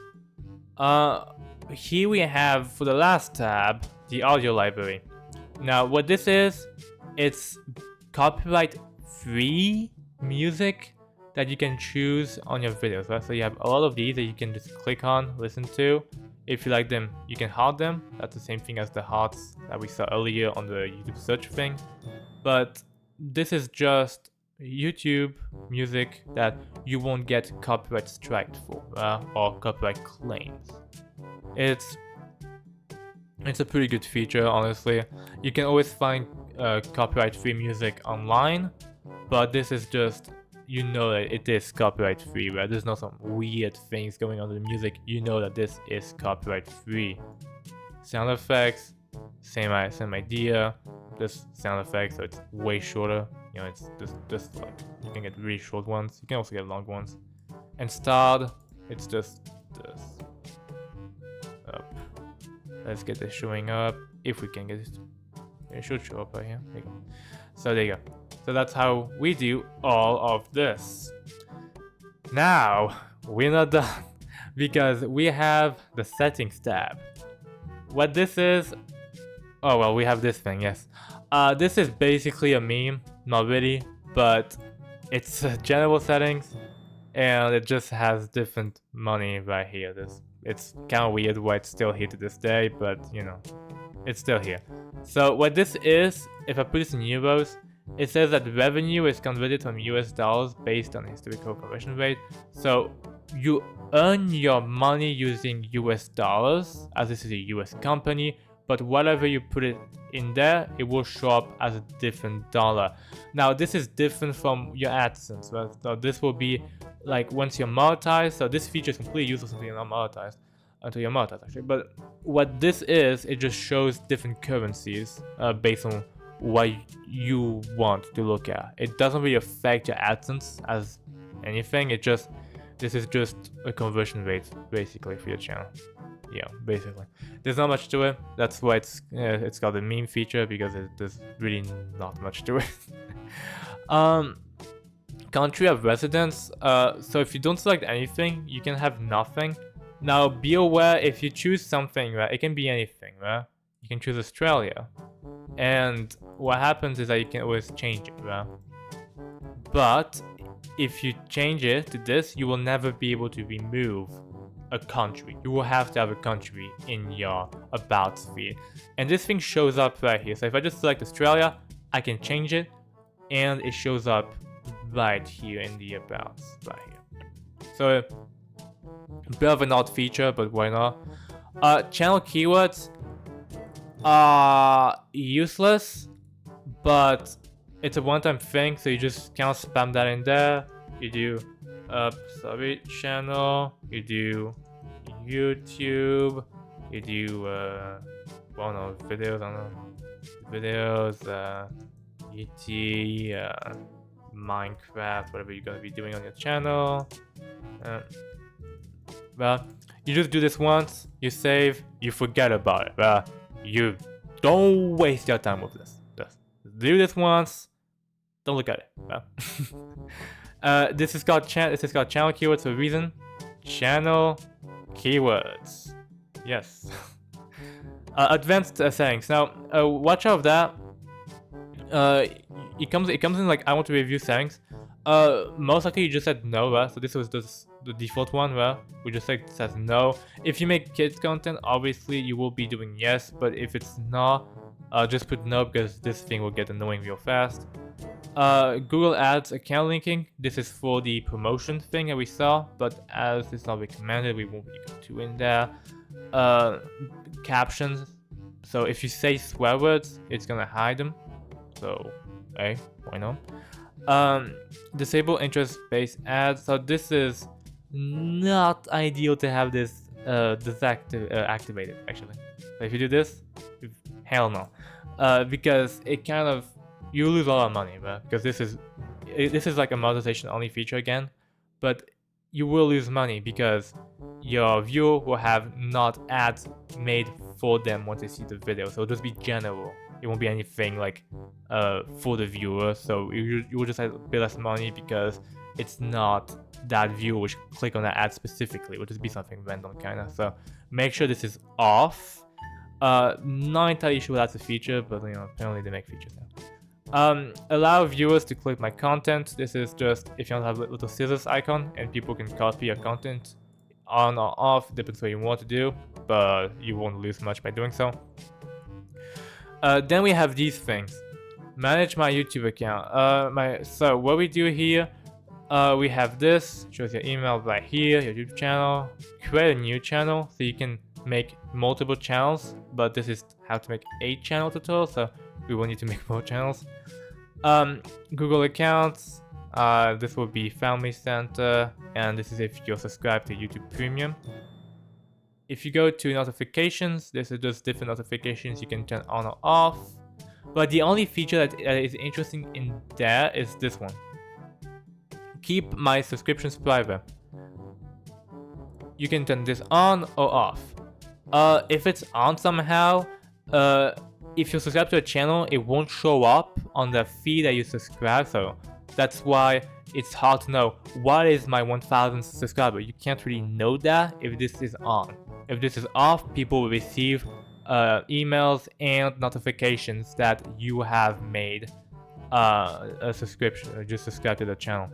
Here we have, for the last tab, the audio library. Now what this is, it's copyright free music that you can choose on your videos, right? So you have a lot of these that you can just click on, listen to. If you like them, you can heart them. That's the same thing as the hearts that we saw earlier on the YouTube search thing. But this is just YouTube music that you won't get copyright striked for, or copyright claims. It's a pretty good feature, honestly. You can always find copyright-free music online, but this is just, that it is copyright-free, right? There's not some weird things going on with the music. You know that this is copyright-free. Sound effects, same idea. This sound effects, so it's way shorter. It's just like, you can get really short ones. You can also get long ones. And starred, it's just this. Let's get this showing up, if we can get it. It should show up right here. There you go. So there you go. So that's how we do all of this. Now, we're not done. because we have the settings tab. What this is, oh well, we have this thing, yes. This is basically a meme, not really, but it's general settings, and it just has different money right here. It's kind of weird why it's still here to this day, but you know, it's still here. So what this is, if I put this in euros, it says that revenue is converted from US dollars based on historical conversion rate. So you earn your money using US dollars, as this is a US company, but whatever you put it in there, it will show up as a different dollar. Now this is different from your AdSense, right? So this will be like once you're monetized. So this feature is completely useless until you're not monetized, actually. But what this is, it just shows different currencies based on what you want to look at. It doesn't really affect your AdSense as anything. This is just a conversion rate basically for your channel. Yeah, basically. There's not much to it. That's why it's called a meme feature, because there's really not much to it. Country of residence. So if you don't select anything, you can have nothing. Now be aware, if you choose something, right, it can be anything, right? You can choose Australia, and what happens is that you can always change it, right? But if you change it to this, you will never be able to remove a country. You will have to have a country in your about feed, and this thing shows up right here. So if I just select Australia, I can change it, and it shows up right here in the about, right here. So a bit of an odd feature, but why not? Channel keywords are useless, but it's a one-time thing, so you just can't spam that in there. You do channel, you do YouTube, you do well, no, videos, I don't know, videos, ET, Minecraft, whatever you're gonna be doing on your channel. Well, you just do this once, you save, you forget about it. Well, you don't waste your time with this. Just do this once, don't look at it. Well. This is called channel keywords for a reason. Channel keywords. Yes. Advanced settings. Now, watch out of that. It comes in like, I want to review settings. Most likely you just said no, right? So this was the default one, right? We just says no. If you make kids content, obviously you will be doing yes, but if it's not, just put no, because this thing will get annoying real fast. Google Ads account linking. This is for the promotion thing that we saw, but as it's not recommended, we won't be too in there. Captions. So if you say swear words, it's gonna hide them. So, hey, why not? Disable interest-based ads. So this is not ideal to have this activated, actually. So if you do this, hell no, because it kind of, you lose a lot of money, right? Because this is like a monetization only feature again, but you will lose money because your viewer will have not ads made for them once they see the video. So it'll just be general. It won't be anything like for the viewer. So you will just have a bit less money because it's not that viewer which click on that ad specifically. It will just be something random kind of. So make sure this is off. Not entirely sure that's a feature, but you know, apparently they make features now. Allow viewers to click my content. This is just if you want to have a little scissors icon and people can copy your content on or off, depends what you want to do, but you won't lose much by doing so. Then we have these things. Manage my YouTube account. So what we do here, we have this, shows your email right here, your YouTube channel. Create a new channel so you can make multiple channels, but this is how to make a channel tutorial, so we will need to make more channels. Google accounts. This will be Family Center, and this is if you're subscribed to YouTube Premium. If you go to notifications, this is just different notifications you can turn on or off. But the only feature that is interesting in there is this one. Keep my subscriptions private. You can turn this on or off. If it's on somehow, if you subscribe to a channel, it won't show up on the feed that you subscribe. So that's why it's hard to know what is my 1000 subscriber. You can't really know that if this is on. If this is off, people will receive emails and notifications that you have made a subscription or just subscribe to the channel.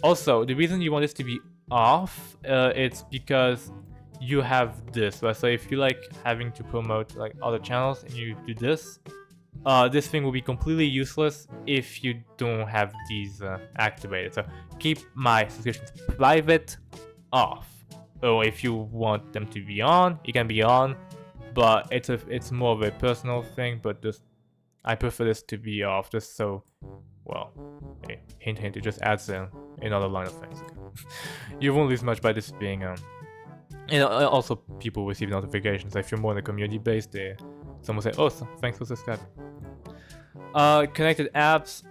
Also, the reason you want this to be off, it's because you have this, right? So if you like having to promote like other channels and you do this, this thing will be completely useless if you don't have these activated. So keep my subscriptions private off. Or if you want them to be on, it can be on, but it's more of a personal thing. But just I prefer this to be off, just so, well, hey, hint, it just adds another line of things. You won't lose much by this being and also people receive notifications. If you're more in the community base, someone say, oh, thanks for subscribing. Connected apps.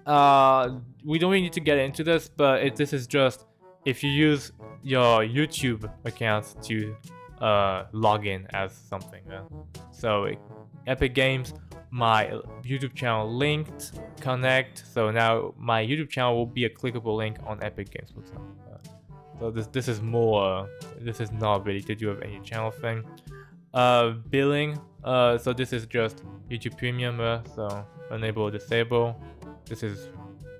We don't really need to get into this, but this is just if you use your YouTube account to log in as something. So Epic Games, my YouTube channel linked, connect. So now my YouTube channel will be a clickable link on Epic Games, for example. So this is more. This is not really to do with any channel thing. Billing. So this is just YouTube Premium. So enable or disable. This has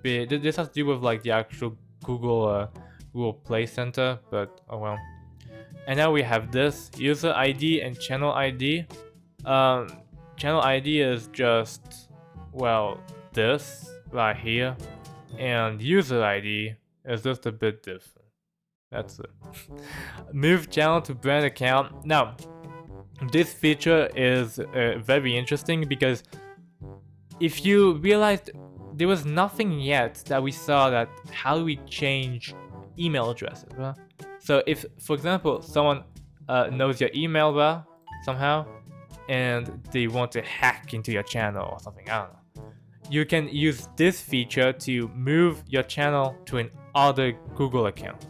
to do with like the actual Google Play Center, but oh well. And now we have this user ID and channel ID. Channel ID is just, well, this right here, and user ID is just a bit different. That's it. Move channel to brand account. Now, this feature is very interesting because if you realized there was nothing yet that we saw that how do we change email addresses, right? So if, for example, someone knows your email somehow and they want to hack into your channel or something, I don't know, you can use this feature to move your channel to an other Google account.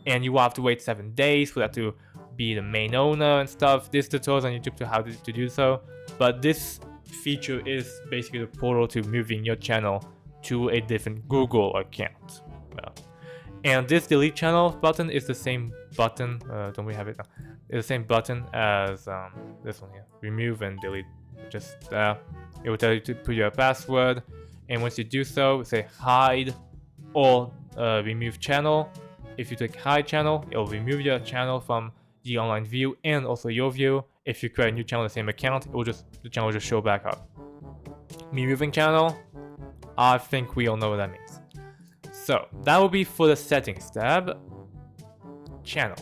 And you will have to wait 7 days for that to be the main owner and stuff. This tutorial on YouTube to how to do so. But this feature is basically the portal to moving your channel to a different Google account. Well, and this delete channel button is the same button. Don't we have it now? It's the same button as this one here. Remove and delete. Just it will tell you to put your password. And once you do so, say hide or remove channel. If you click hide channel, it will remove your channel from the online view and also your view. If you create a new channel in the same account, the channel will just show back up. Removing channel, I think we all know what that means. So that will be for the settings tab. Channel.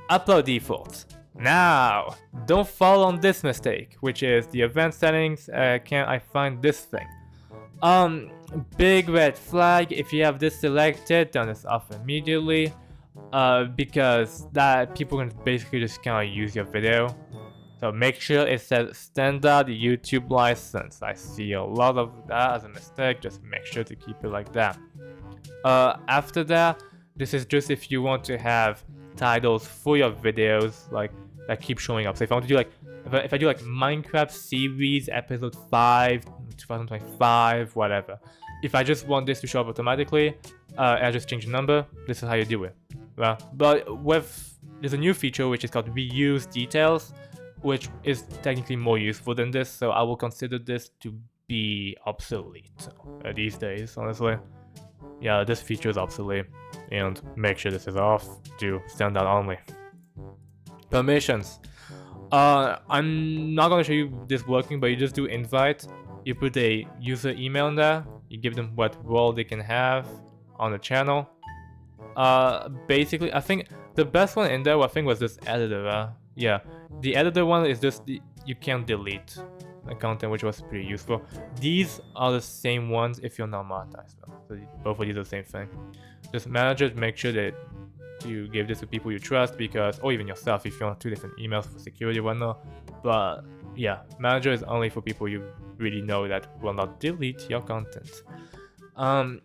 Upload default. Now, don't fall on this mistake, which is the event settings. Can I find this thing? Big red flag. If you have this selected, turn this off immediately, because that people can basically just kind of use your video. So make sure it says standard YouTube license. I see a lot of that as a mistake. Just make sure to keep it like that. After that, this is just if you want to have titles for your videos like that keep showing up. So if I want to do like if I do like Minecraft series episode 5 2025 whatever, if I just want this to show up automatically, I just change the number. This is how you do it. Well, but there's a new feature which is called reuse details, which is technically more useful than this, so I will consider this to be obsolete these days, honestly. Yeah, this feature is obsolete, and make sure this is off to standard only. Permissions. I'm not gonna show you this working, but you just do invite. You put a user email in there. You give them what role they can have on the channel. Basically, I think the best one in there, I think, was this editor. Yeah, the editor one is just you can't delete the content, which was pretty useful. These are the same ones if you're not monetized. So both of these are the same thing. Just manager, make sure that you give this to people you trust, because, or even yourself if you want 2 different emails for security or whatnot. But yeah, manager is only for people you really know that will not delete your content. And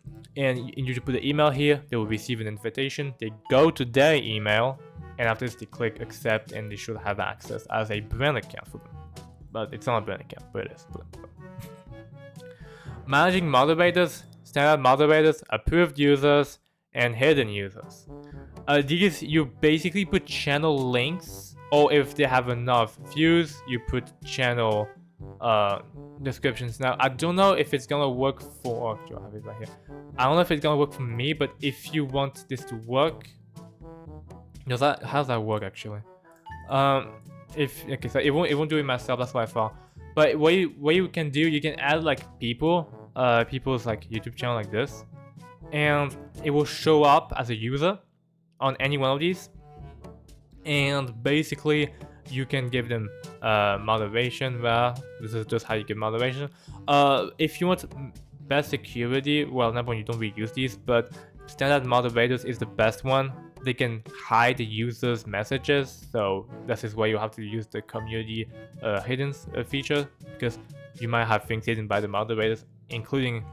you should put the email here. They will receive an invitation. They go to their email, and after this they click accept, and they should have access as a brand account for them. But it's not a brand account, but it is. Managing moderators, standard moderators, approved users, and hidden users. These you basically put channel links, or if they have enough views, you put channel descriptions. Now I don't know if it's gonna work for. Oh, I have it right here. I don't know if it's gonna work for me, but if you want this to work, how does that work actually? Okay, so it won't do it myself. That's what I thought. But what you can do, you can add like people's like YouTube channel like this, and it will show up as a user on any one of these, and basically you can give them moderation. Well, this is just how you give moderation. If you want best security, well, number one, you don't really use these, but standard moderators is the best one. They can hide the user's messages, so this is why you have to use the community hidden feature, because you might have things hidden by the moderators, including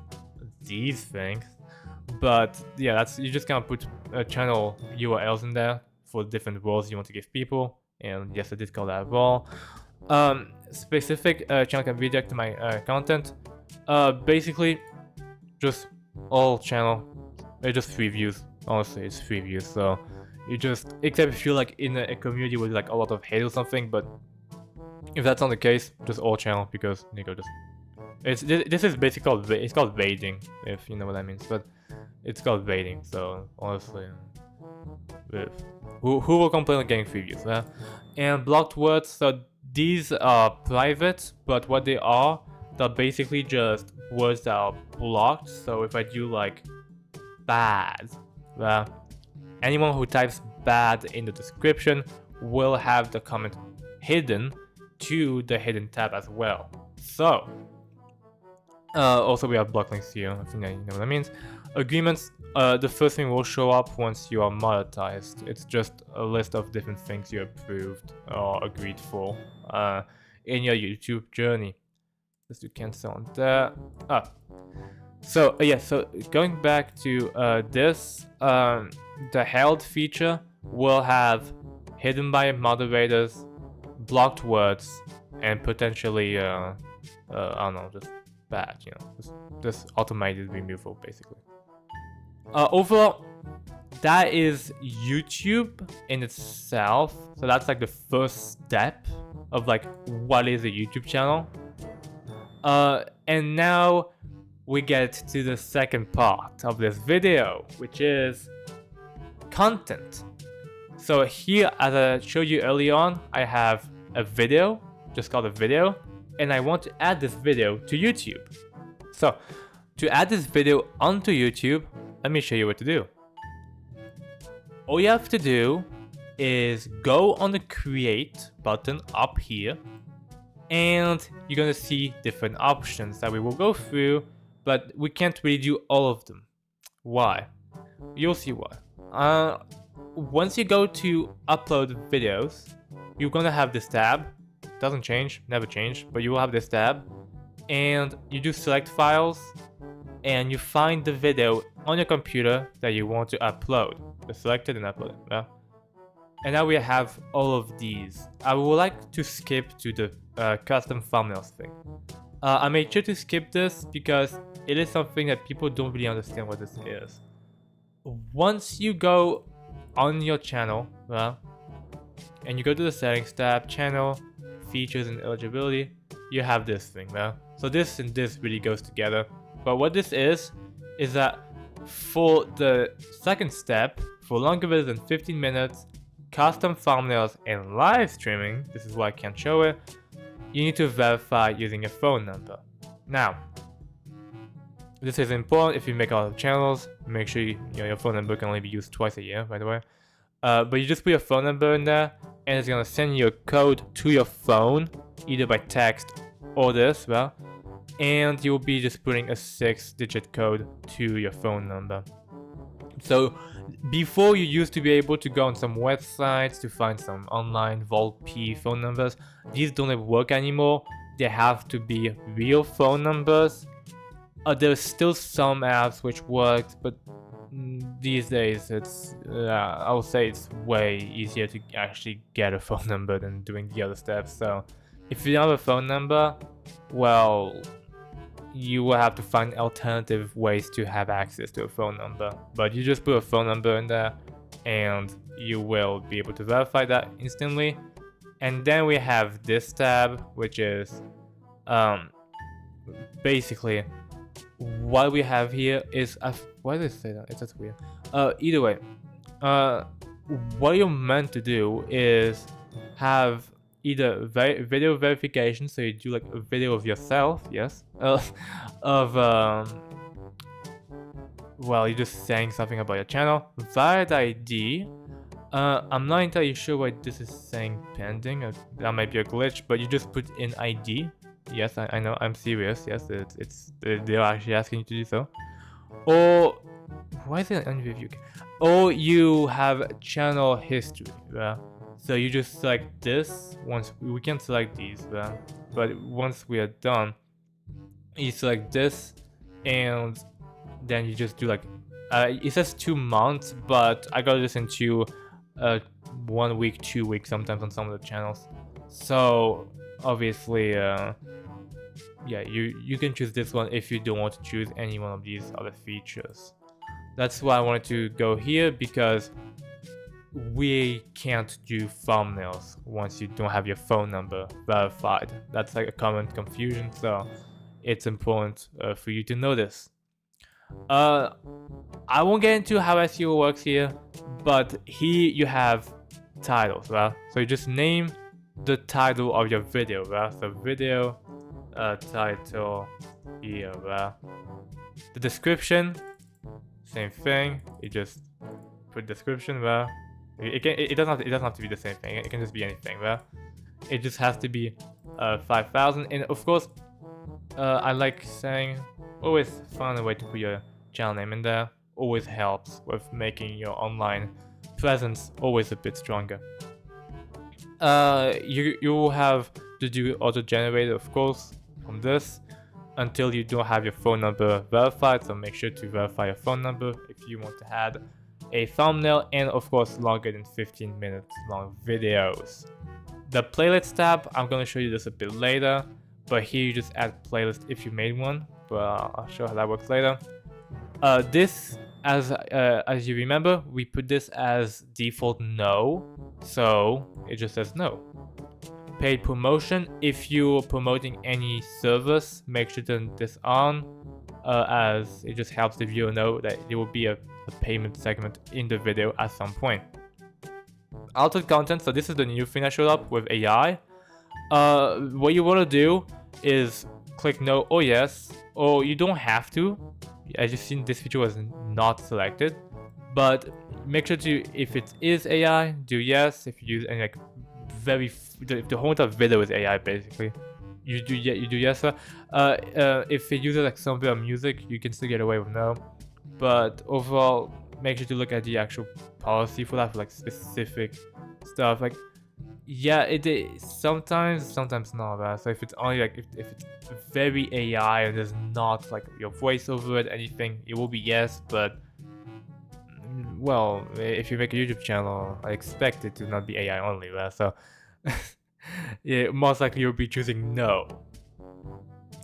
these things. But yeah, you just gonna put channel URLs in there for different roles you want to give people, and yes, I did call that role. Specific channel can redirect to my content. Basically, just all channel. It's just 3 views. Honestly, it's 3 views. So you just, except if you're like in a community with like a lot of hate or something. But if that's not the case, just all channel, because Nico just. This is basically it's called raiding, if you know what that means. But it's called raiding. So honestly, who will complain about getting 3 views? And blocked words. So these are private, but what they are, they're basically just words that are blocked. So if I do like bad, anyone who types bad in the description will have the comment hidden to the hidden tab as well. So also we have block links here. I think you know what that means. Agreements, the first thing will show up once you are monetized. It's just a list of different things you approved or agreed for in your YouTube journey. Just to cancel on that. So yeah, so going back to this, the held feature will have hidden by moderators, blocked words, and potentially I don't know, just bad, you know, just automated removal basically. Overall, that is YouTube in itself. So that's like the first step of like what is a YouTube channel. And now we get to the second part of this video, which is content. So here, as I showed you early on, I have a video, just called a video, and I want to add this video to YouTube. So to add this video onto YouTube, let me show you what to do. All you have to do is go on the create button up here, and you're gonna see different options that we will go through, but we can't really do all of them. Why? You'll see why. Once you go to upload videos, you're gonna have this tab. Doesn't change, never change, but you will have this tab, and you do select files, and you find the video on your computer that you want to upload. Just select it and upload it. Yeah? And now we have all of these. I would like to skip to the custom thumbnails thing. I made sure to skip this because it is something that people don't really understand what this is. Once you go on your channel, and you go to the settings tab, channel, features and eligibility, you have this thing. So this and this really goes together. But what this is that for the second step, for longer videos than 15 minutes, custom thumbnails and live streaming, this is why I can't show it, you need to verify using a phone number. Now, this is important if you make a lot of channels. Make sure your phone number can only be used twice a year, by the way. But you just put your phone number in there, and it's gonna send you a code to your phone, either by text or this, and you'll be just putting a 6-digit code to your phone number. So before, you used to be able to go on some websites to find some online Vault P phone numbers. These don't work anymore. They have to be real phone numbers. There's still some apps which work, but these days it's I would say it's way easier to actually get a phone number than doing the other steps. So if you don't have a phone number, well, you will have to find alternative ways to have access to a phone number. But you just put a phone number in there and you will be able to verify that instantly. And then we have this tab, which is basically what we have here is why did it say that? It's just weird. Either way, what you're meant to do is have either video verification, so you do like a video of yourself, yes, of well, you're just saying something about your channel, valid ID. I'm not entirely sure why this is saying pending. That might be a glitch, but you just put in ID. Yes, I know, I'm serious. Yes, they're actually asking you to do so. Or why is it an review? Or you have channel history. So you just select this. Once we can select these, but once we are done, you select this, and then you just do like it says 2 months, but I got this into 1 week, 2 weeks sometimes on some of the channels. So obviously, yeah, you can choose this one if you don't want to choose any one of these other features. That's why I wanted to go here, because we can't do thumbnails once you don't have your phone number verified. That's like a common confusion, so it's important for you to know this. I won't get into how SEO works here, but here you have titles, right? So you just name the title of your video, right? So video title here, right? The description, same thing. You just put description, right? It doesn't have to be the same thing. It can just be anything, right? It just has to be 5,000, and of course, I like saying, always find a way to put your channel name in there. Always helps with making your online presence always a bit stronger. You will have to do auto-generated, of course, from this until you don't have your phone number verified. So make sure to verify your phone number if you want to add a thumbnail, and of course longer than 15 minutes long videos. The playlist tab, I'm gonna show you this a bit later, but here you just add playlist if you made one, but I'll show how that works later. This, as you remember, we put this as default no, so it just says no. Paid promotion, if you're promoting any service, make sure to turn this on, as it just helps the viewer know that there will be a payment segment in the video at some point. Altered content, so this is the new thing that showed up with AI. What you want to do is click no or yes, or you don't have to. As you've seen, this feature was not selected, but make sure to, if it is AI, do yes. If you use any like the whole entire video is AI basically, you do yes. If it uses like some bit of music, you can still get away with no. But overall, make sure to look at the actual policy for that, for like specific stuff. Like, yeah, it is sometimes not, right? So if it's only like if it's very AI and there's not like your voice over it, anything, it will be yes. But well, if you make a YouTube channel, I expect it to not be AI only, right? So yeah, most likely you'll be choosing no.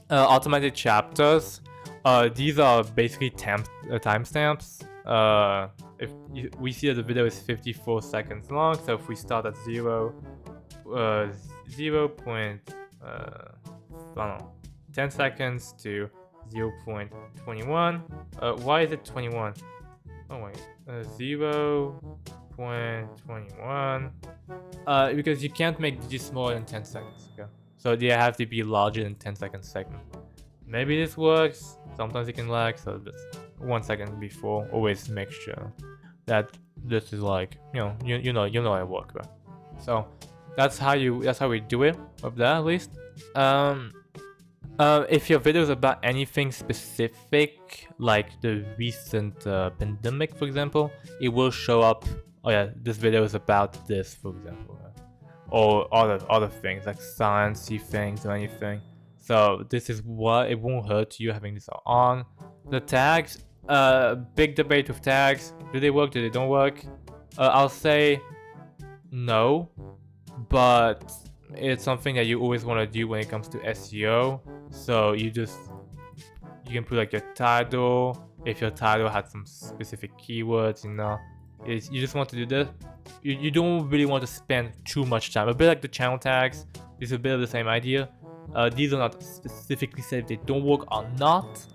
Automated chapters. These are basically timestamps. If we see that the video is 54 seconds long, so if we start at 0, 10 seconds to 0.21. Why is it 21? Oh wait, 0.21. Because you can't make these smaller than 10 seconds. Okay? So they have to be larger than 10 second segment. Maybe this works. Sometimes it can lag, so just 1 second before. Always make sure that this is like, you know how it works, right? So that's how we do it with that, at least. If your video is about anything specific, like the recent pandemic, for example, it will show up. Oh yeah, this video is about this, for example, right? Or other things like sciencey things or anything. So this is what it won't hurt you having this on. The tags, big debate with tags. Do they work? Do they don't work? I'll say no, but it's something that you always want to do when it comes to SEO. So you just You can put like your title, if your title has some specific keywords, you know. You just want to do this. You don't really want to spend too much time. A bit like the channel tags, it's a bit of the same idea. These are not specifically said if they don't work or not,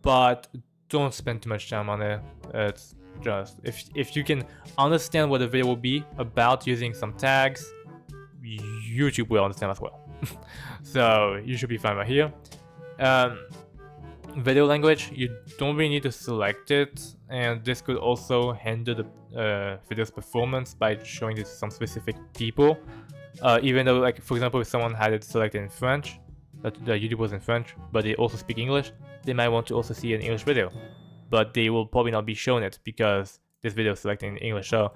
but don't spend too much time on it. It's just, if you can understand what the video will be about using some tags, YouTube will understand as well. So you should be fine right here. Video language, you don't really need to select it, and this could also hinder the video's performance by showing this to some specific people. Even though, like, for example, if someone had it selected in French, that the YouTube was in French, but they also speak English, they might want to also see an English video, but they will probably not be shown it because this video is selected in English. So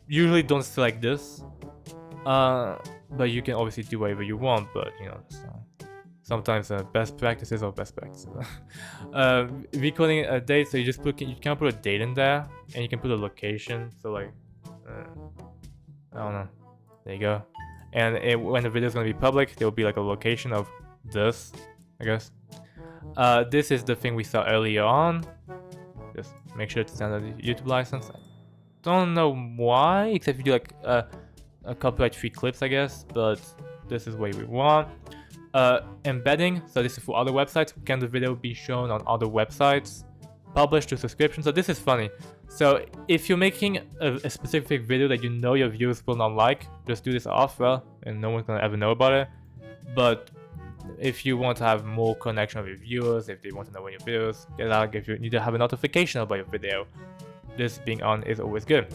usually don't select this, but you can obviously do whatever you want, but you know, sometimes best practices are best practices. Recording a date, so you just you can put a date in there, and you can put a location. So like, I don't know. There you go. And when the video is gonna be public, there will be like a location of this, I guess. This is the thing we saw earlier on. Just make sure to send a YouTube license. I don't know why, except if you do like a copyright-free clips, I guess. But this is what we want. Embedding, so this is for other websites. Can the video be shown on other websites? Publish to subscription. So this is funny. So if you're making a specific video that you know your viewers will not like, just do this off, well, and no one's gonna ever know about it. But if you want to have more connection with your viewers, if they want to know when your videos get out, if you need to have a notification about your video, this being on is always good.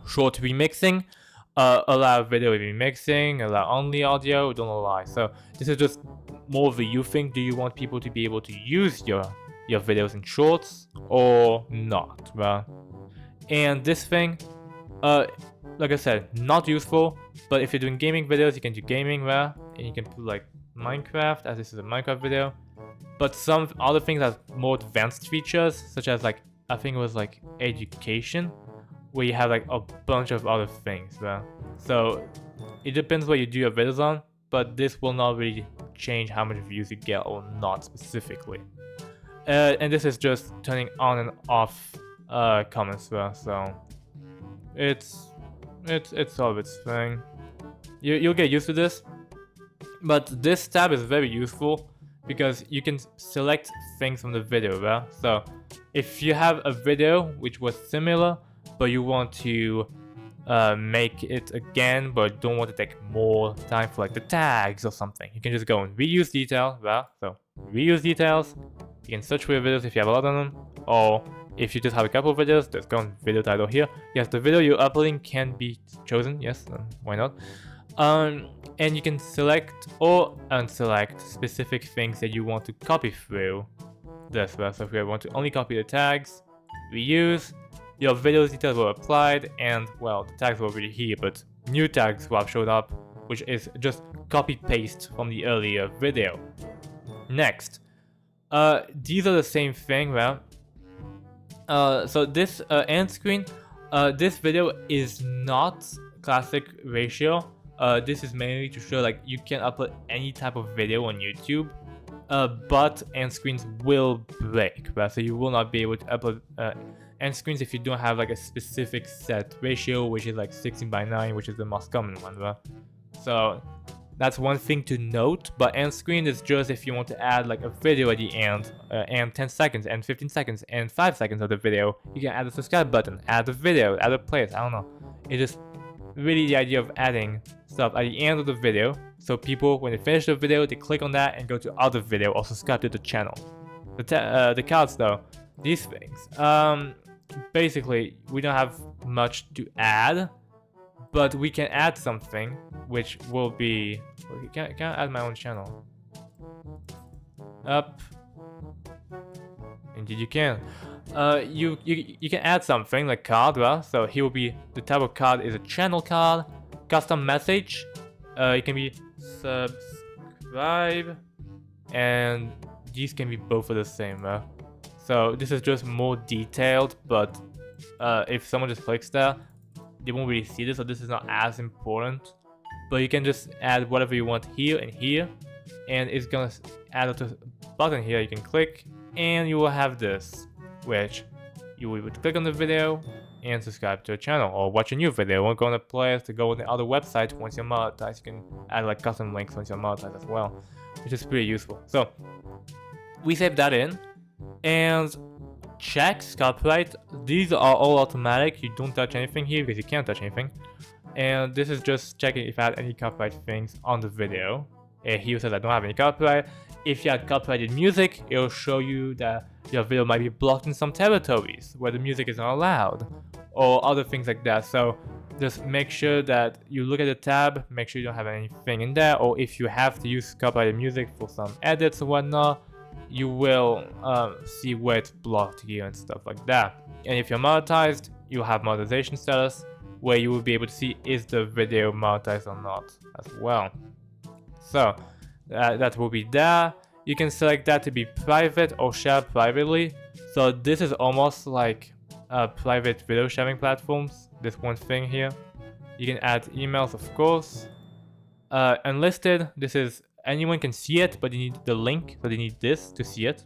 Short remixing. Allow video remixing, allow only audio, don't lie. So this is just more of a you thing. Do you want people to be able to use your videos in shorts or not? Well, and this thing, like I said, not useful, but if you're doing gaming videos, you can do gaming, well, and you can put like Minecraft, as this is a Minecraft video. But some other things have more advanced features, such as like, I think it was like education, where you have like a bunch of other things, right? So it depends what you do your videos on, but this will not really change how much views you get or not specifically. And this is just turning on and off comments, right? So it's all of its thing. You'll get used to this, but this tab is very useful because you can select things from the video, right? So if you have a video which was similar, but you want to make it again, but don't want to take more time for like the tags or something, you can just go and reuse detail, right? So reuse details, you can search for your videos if you have a lot of them, or if you just have a couple of videos, just go on video title here. Yes, the video you're uploading can be chosen, yes, why not? And you can select or unselect specific things that you want to copy through this, right? So if you want to only copy the tags, reuse, your video's details were applied, and well, the tags were already here, but new tags will have showed up, which is just copy-paste from the earlier video. Next, these are the same thing, right? So this end screen, this video is not classic ratio. This is mainly to show like you can upload any type of video on YouTube, but end screens will break, right? So you will not be able to upload end screens if you don't have like a specific set ratio, which is like 16:9, which is the most common one, right? So that's one thing to note. But end screen is just if you want to add like a video at the end, and 10 seconds, and 15 seconds, and 5 seconds of the video, you can add a subscribe button, add a video, add a playlist. I don't know. It's just really the idea of adding stuff at the end of the video, so people, when they finish the video, they click on that and go to other video or subscribe to the channel. The cards though, these things, basically we don't have much to add, but we can add something which will be, can I add my own channel? Up. Indeed you can. You can add something like card, right? So here will be, the type of card is a channel card, custom message, it can be subscribe, and these can be both of the same, right? So this is just more detailed, but if someone just clicks there, they won't really see this, so this is not as important. But you can just add whatever you want here and here, and it's gonna add a button here you can click, and you will have this, which you would click on the video and subscribe to the channel, or watch a new video or go on a playlist to go on the other website. Once you're monetized, you can add like custom links once you're monetized as well, which is pretty useful. So we save that in, and checks, copyright, these are all automatic. You don't touch anything here because you can't touch anything. And this is just checking if I had any copyright things on the video. And here says I don't have any copyright. If you had copyrighted music, it'll show you that your video might be blocked in some territories where the music is not allowed, or other things like that. So just make sure that you look at the tab, make sure you don't have anything in there, or if you have to use copyrighted music for some edits or whatnot, you will see where it's blocked here and stuff like that. And if you're monetized, you'll have monetization status, where you will be able to see is the video monetized or not as well. So that will be there. You can select that to be private or share privately. So this is almost like private video sharing platforms, this one thing here. You can add emails, of course. Unlisted, this is anyone can see it, but you need the link, so they need this to see it.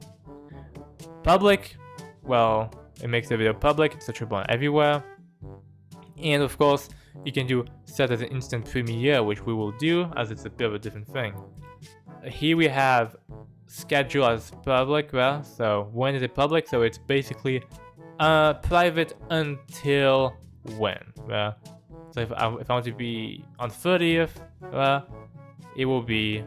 Public, well, it makes the video public, it's searchable on everywhere. And of course, you can do set as an instant premiere, which we will do as it's a bit of a different thing. Here we have schedule as public, well, so when is it public? So it's basically private until when? So if I want to be on 30th, it will be,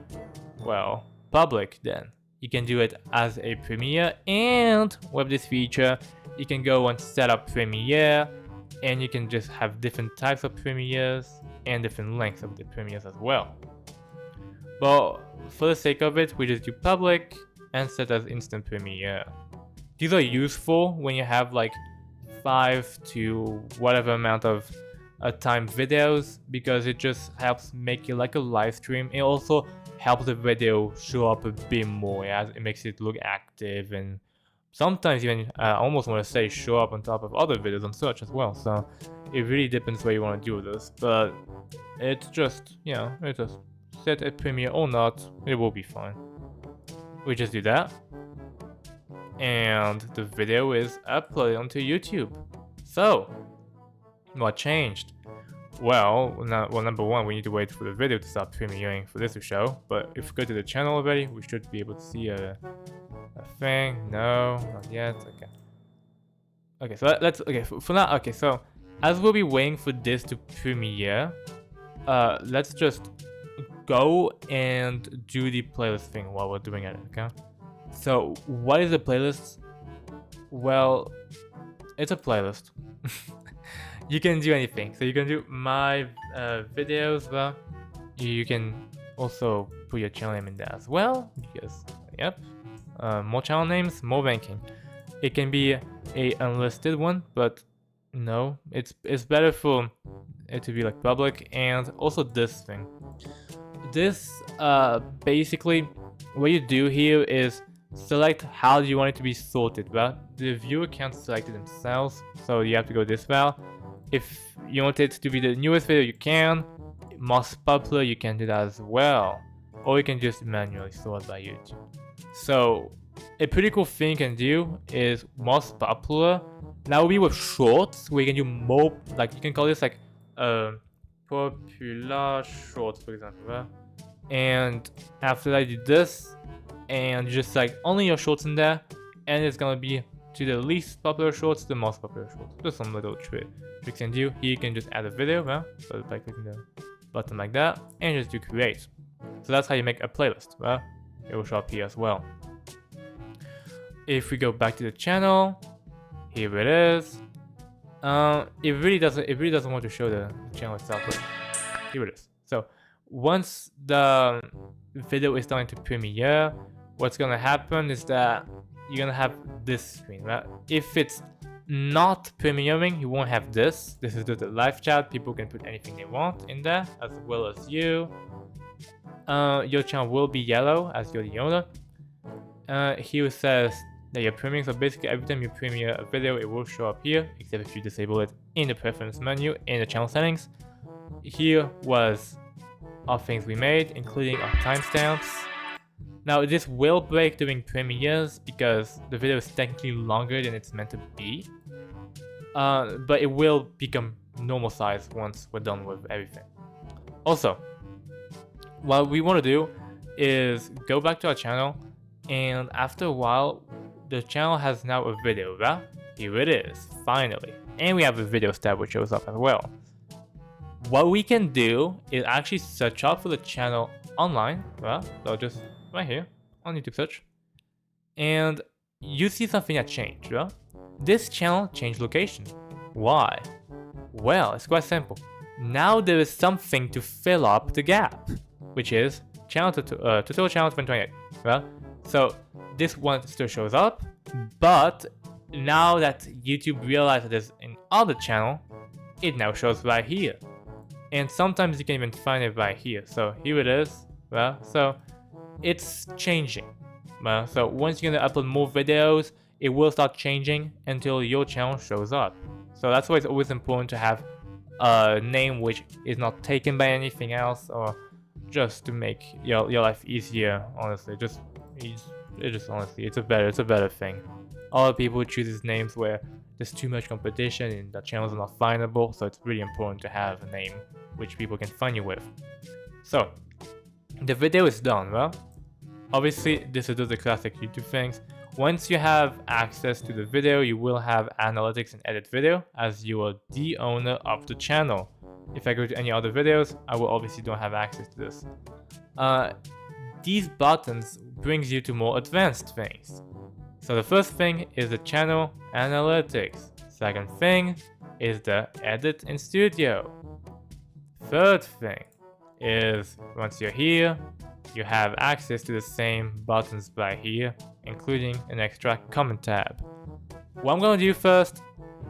well, public then. You can do it as a premiere, and with this feature, you can go and set up premiere, and you can just have different types of premieres and different lengths of the premieres as well. But for the sake of it, we just do public and set as instant premiere. These are useful when you have like 5 to whatever amount of time videos, because it just helps make it like a live stream. It also helps the video show up a bit more, as it makes it look active, and sometimes even I almost want to say show up on top of other videos on search as well. So it really depends where you want to do this, but it's just, you know, it's just set a premiere or not, it will be fine. We just do that, and the video is uploaded onto YouTube. So what changed? Well, number one, we need to wait for the video to start premiering for this to show. But if we go to the channel already, we should be able to see a thing. No, not yet. Okay. Okay, so let's. Okay, for now. Okay, so as we'll be waiting for this to premiere, let's just go and do the playlist thing while we're doing it. Okay. So what is a playlist? Well, it's a playlist. You can do anything. So you can do my videos, well, you can also put your channel name in there as well, because, yep, more channel names, more ranking. It can be a unlisted one, but no, it's better for it to be like public. And also this thing. This, basically, what you do here is select how do you want it to be sorted. Well, the viewer can't select it themselves, so you have to go this route. If you want it to be the newest video, you can. Most popular, you can do that as well. Or you can just manually sort by YouTube. So a pretty cool thing you can do is most popular. That will be with shorts, where you can do more, like you can call this like popular shorts, for example. Right? And after that, you do this, and just like only your shorts in there, and it's gonna be to the least popular shorts to the most popular shorts. Just some little tricks you can do. Here you can just add a video, well, so by clicking the button like that, and just do create. So that's how you make a playlist. Well, it will show up here as well. If we go back to the channel, here it is. It really doesn't want to show the channel itself, but here it is. So once the video is starting to premiere, what's gonna happen is that you're gonna have this screen, right? If it's not premiering, you won't have this. This is just a live chat. People can put anything they want in there, as well as you. Your channel will be yellow as you're the owner. Here it says that you're premiering, so basically every time you premiere a video, it will show up here, except if you disable it in the preference menu in the channel settings. Here was all things we made, including our timestamps. Now this will break during premieres because the video is technically longer than it's meant to be. But it will become normal size once we're done with everything. Also, what we want to do is go back to our channel, and after a while, the channel has now a video, right? Here it is, finally. And we have a video tab which shows up as well. What we can do is actually search up for the channel online, right? So just right here on YouTube search. And you see something that changed, right? This channel changed location. Why? Well, it's quite simple. Now there is something to fill up the gap, which is tutorial channel 2028, right? So this one still shows up, but now that YouTube realized that there's another channel, it now shows right here. And sometimes you can even find it right here. So here it is, right? So it's changing. Well, so once you're gonna upload more videos, it will start changing until your channel shows up. So that's why it's always important to have a name which is not taken by anything else, or just to make your life easier. Honestly, honestly, it's a better thing. A lot of people choose names where there's too much competition and the channels are not findable. So it's really important to have a name which people can find you with. So the video is done, right? Obviously, this is the classic YouTube things. Once you have access to the video, you will have analytics and edit video as you are the owner of the channel. If I go to any other videos, I will obviously don't have access to this. These buttons brings you to more advanced things. So the first thing is the channel analytics. Second thing is the edit in studio. Third thing is once you're here, you have access to the same buttons right here, including an extra comment tab. What I'm going to do first,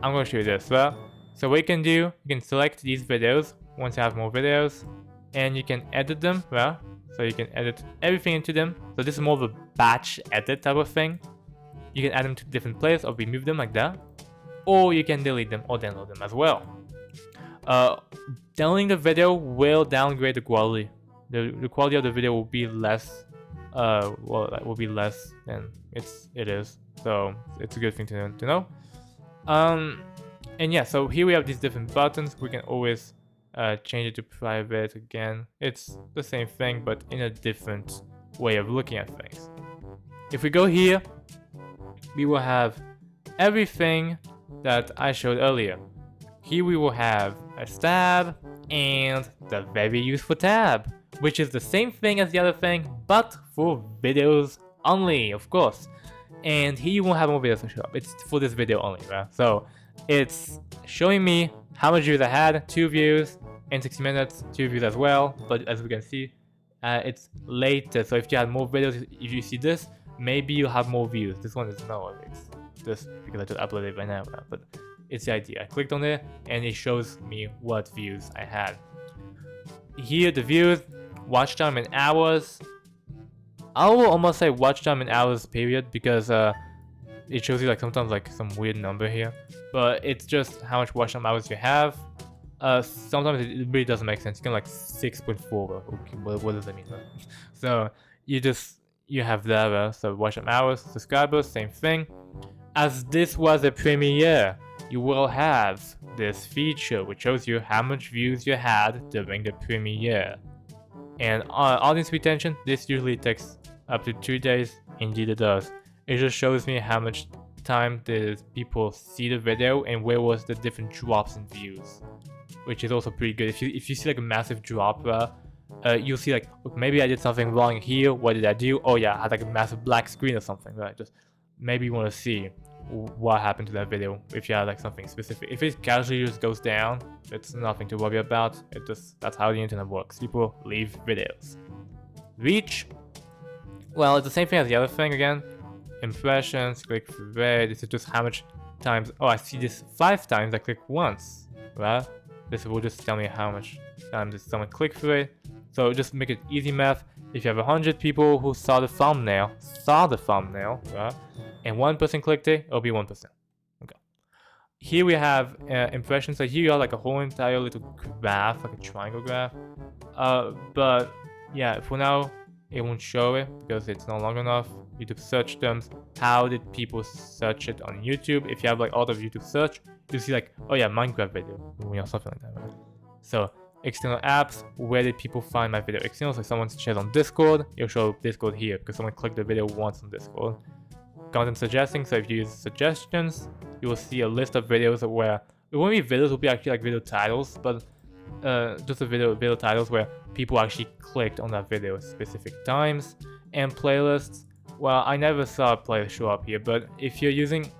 I'm going to show you this, right? So what you can do, you can select these videos once you have more videos, and you can edit them, right? So you can edit everything into them. So this is more of a batch edit type of thing. You can add them to different places or remove them like that, or you can delete them or download them as well. Downloading the video will downgrade the quality. The quality of the video will be less, will be less than it is. So it's a good thing to know. And yeah, so here we have these different buttons. We can always change it to private again. It's the same thing, but in a different way of looking at things. If we go here, we will have everything that I showed earlier. Here we will have a tab and the very useful tab, which is the same thing as the other thing, but for videos only, of course. And here you won't have more videos to show up. It's for this video only, right? So it's showing me how much views I had, 2 views in 60 minutes, 2 views as well. But as we can see, it's later. So if you had more videos, if you see this, maybe you'll have more views. This one is no, it's just because I just uploaded it right now. But it's the idea. I clicked on it and it shows me what views I had. Here the views, watch time in hours. I will almost say watch time in hours period because it shows you like sometimes like some weird number here, but it's just how much watch time hours you have. Sometimes it really doesn't make sense. You can like 6.4. Okay, what does that mean? So you have that. So watch time hours, subscribers, same thing. As this was a premiere, you will have this feature which shows you how much views you had during the premiere. And audience retention, this usually takes up to 2 days. Indeed it does. It just shows me how much time did people see the video and where was the different drops in views, which is also pretty good. If you see like a massive drop, you'll see like, look, maybe I did something wrong here. What did I do? Oh yeah, I had like a massive black screen or something, right? Just maybe you want to see what happened to that video if you had like something specific. If it casually just goes down, it's nothing to worry about. That's how the internet works. People leave videos. Reach, well, it's the same thing as the other thing again. Impressions, click through rate. This is just how much times. Oh, I see this 5 times. I click once, right? This will just tell me how much times did someone click through it. So just make it easy math. If you have 100 people who saw the thumbnail, right? And 1% clicked it, it'll be 1%. Okay. Here we have impressions. So here you have like a whole entire little graph, like a triangle graph. But yeah, for now, it won't show it because it's not long enough. YouTube search terms. How did people search it on YouTube? If you have like all of YouTube search, you see like, oh yeah, Minecraft video, something like that, right? So external apps, where did people find my video? External, so someone shares on Discord, it'll show Discord here because someone clicked the video once on Discord. Content suggesting, so if you use suggestions, you will see a list of videos where it won't be videos, it will be actually like video titles, but just a video titles where people actually clicked on that video at specific times. And playlists, well, I never saw a playlist show up here, but if you're using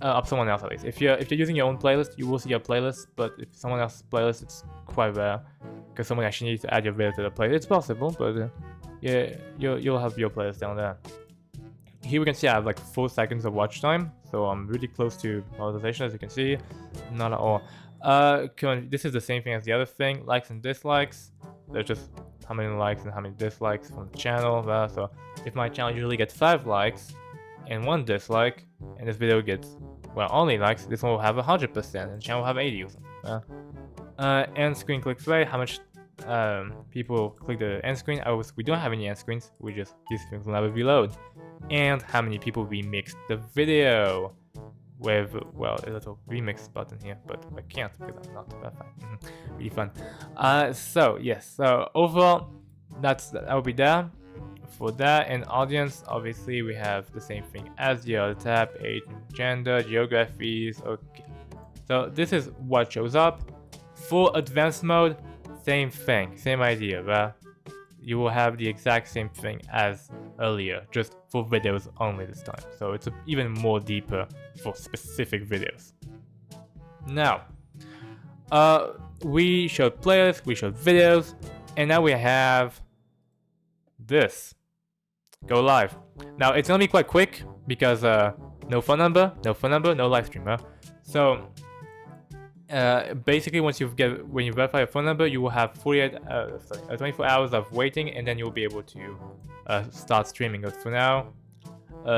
of someone else at least, if you're using your own playlist, you will see your playlist, but if someone else's playlist, it's quite rare because someone actually needs to add your video to the playlist. It's possible, but yeah, you'll have your playlist down there. Here we can see I have like 4 seconds of watch time, so I'm really close to monetization, as you can see. Not at all. This is the same thing as the other thing, likes and dislikes. There's just how many likes and how many dislikes from the channel. So if my channel usually gets 5 likes and 1 dislike, and this video gets, well, only likes, this one will have 100%, and the channel will have 80 or something. End screen click rate, how much people click the end screen. We don't have any end screens, these things will never reload. And how many people remixed the video with, well, a little remix button here, but I can't because I'm not that fine. Really fun. So yes, so overall, that will be there for that. And audience, obviously we have the same thing as the other tab: age, gender, geographies. Okay, so this is what shows up. For advanced mode, same thing, same idea, right? You will have the exact same thing as earlier, just for videos only this time. So it's even more deeper for specific videos. Now, we showed playlists, we showed videos, and now we have this. Go live. Now it's gonna be quite quick because no phone number, no live stream. So basically, when you verify a phone number, you will have 24 hours of waiting, and then you will be able to start streaming. But for now,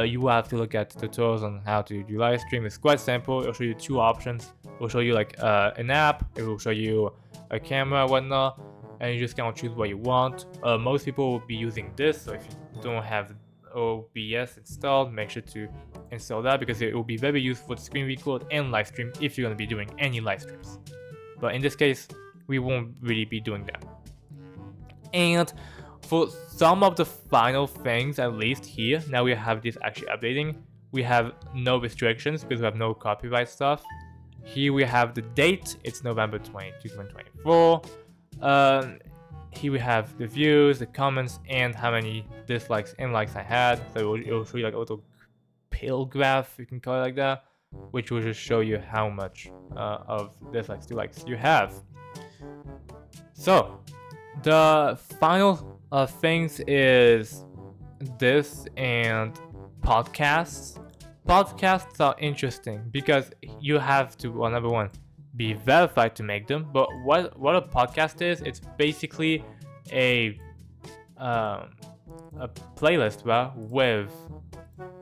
you will have to look at tutorials on how to do live stream. It's quite simple. It'll show you 2 options. It'll show you like an app. It will show you a camera, whatnot, and you just kind of choose what you want. Most people will be using this, so if you don't have OBS installed, make sure to install that because it will be very useful to screen record and live stream if you're going to be doing any live streams. But in this case, we won't really be doing that. And for some of the final things, at least here, now we have this actually updating. We have no restrictions because we have no copyright stuff. Here we have the date, it's November 22, 2024. Here we have the views, the comments, and how many dislikes and likes I had. So it will show you like a little pill graph, you can call it like that, which will just show you how much of dislikes to likes you have. So the final things is this and podcasts. Podcasts are interesting because you have to, well, number one, be verified to make them. But what a podcast is, it's basically a playlist, right, with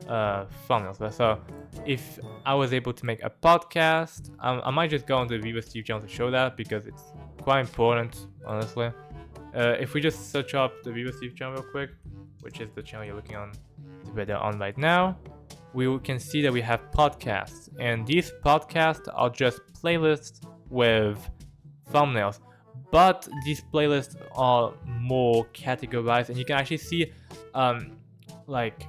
thumbnails. Right? So if I was able to make a podcast, I might just go on the Viva Steve channel to show that because it's quite important, honestly. If we just search up the Viva Steve channel real quick, which is the channel you're looking on the video on right now, we can see that we have podcasts, and these podcasts are just playlists with thumbnails, but these playlists are more categorized, and you can actually see like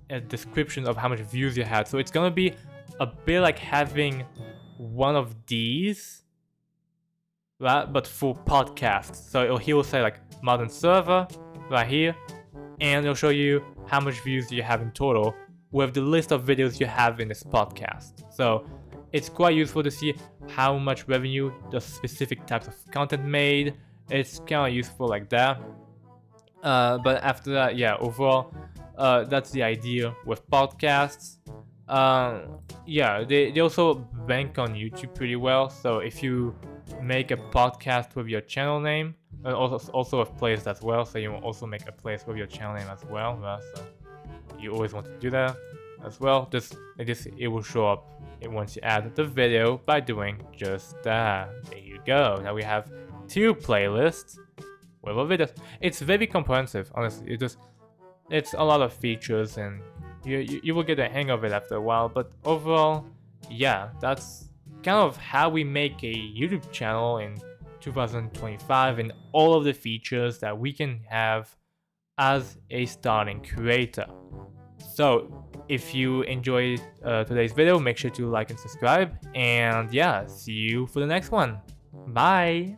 a description of how much views you had. So it's gonna be a bit like having one of these, right, but for podcasts. So he will say like modern server right here, and it'll show you how much views you have in total with the list of videos you have in this podcast. So it's quite useful to see how much revenue the specific types of content made. It's kind of useful like that. But after that, yeah, overall, that's the idea with podcasts. Yeah, they also rank on YouTube pretty well. So if you make a podcast with your channel name, and also with playlist as well, so you will also make a playlist with your channel name as well. So you always want to do that as well. It will show up once you add the video by doing just that. There you go. Now we have 2 playlists, with our videos. It's very comprehensive, honestly. It's a lot of features, and you will get the hang of it after a while. But overall, yeah, that's kind of how we make a YouTube channel in 2025 and all of the features that we can have as a starting creator. So if you enjoyed today's video, make sure to like and subscribe, and yeah, see you for the next one. Bye!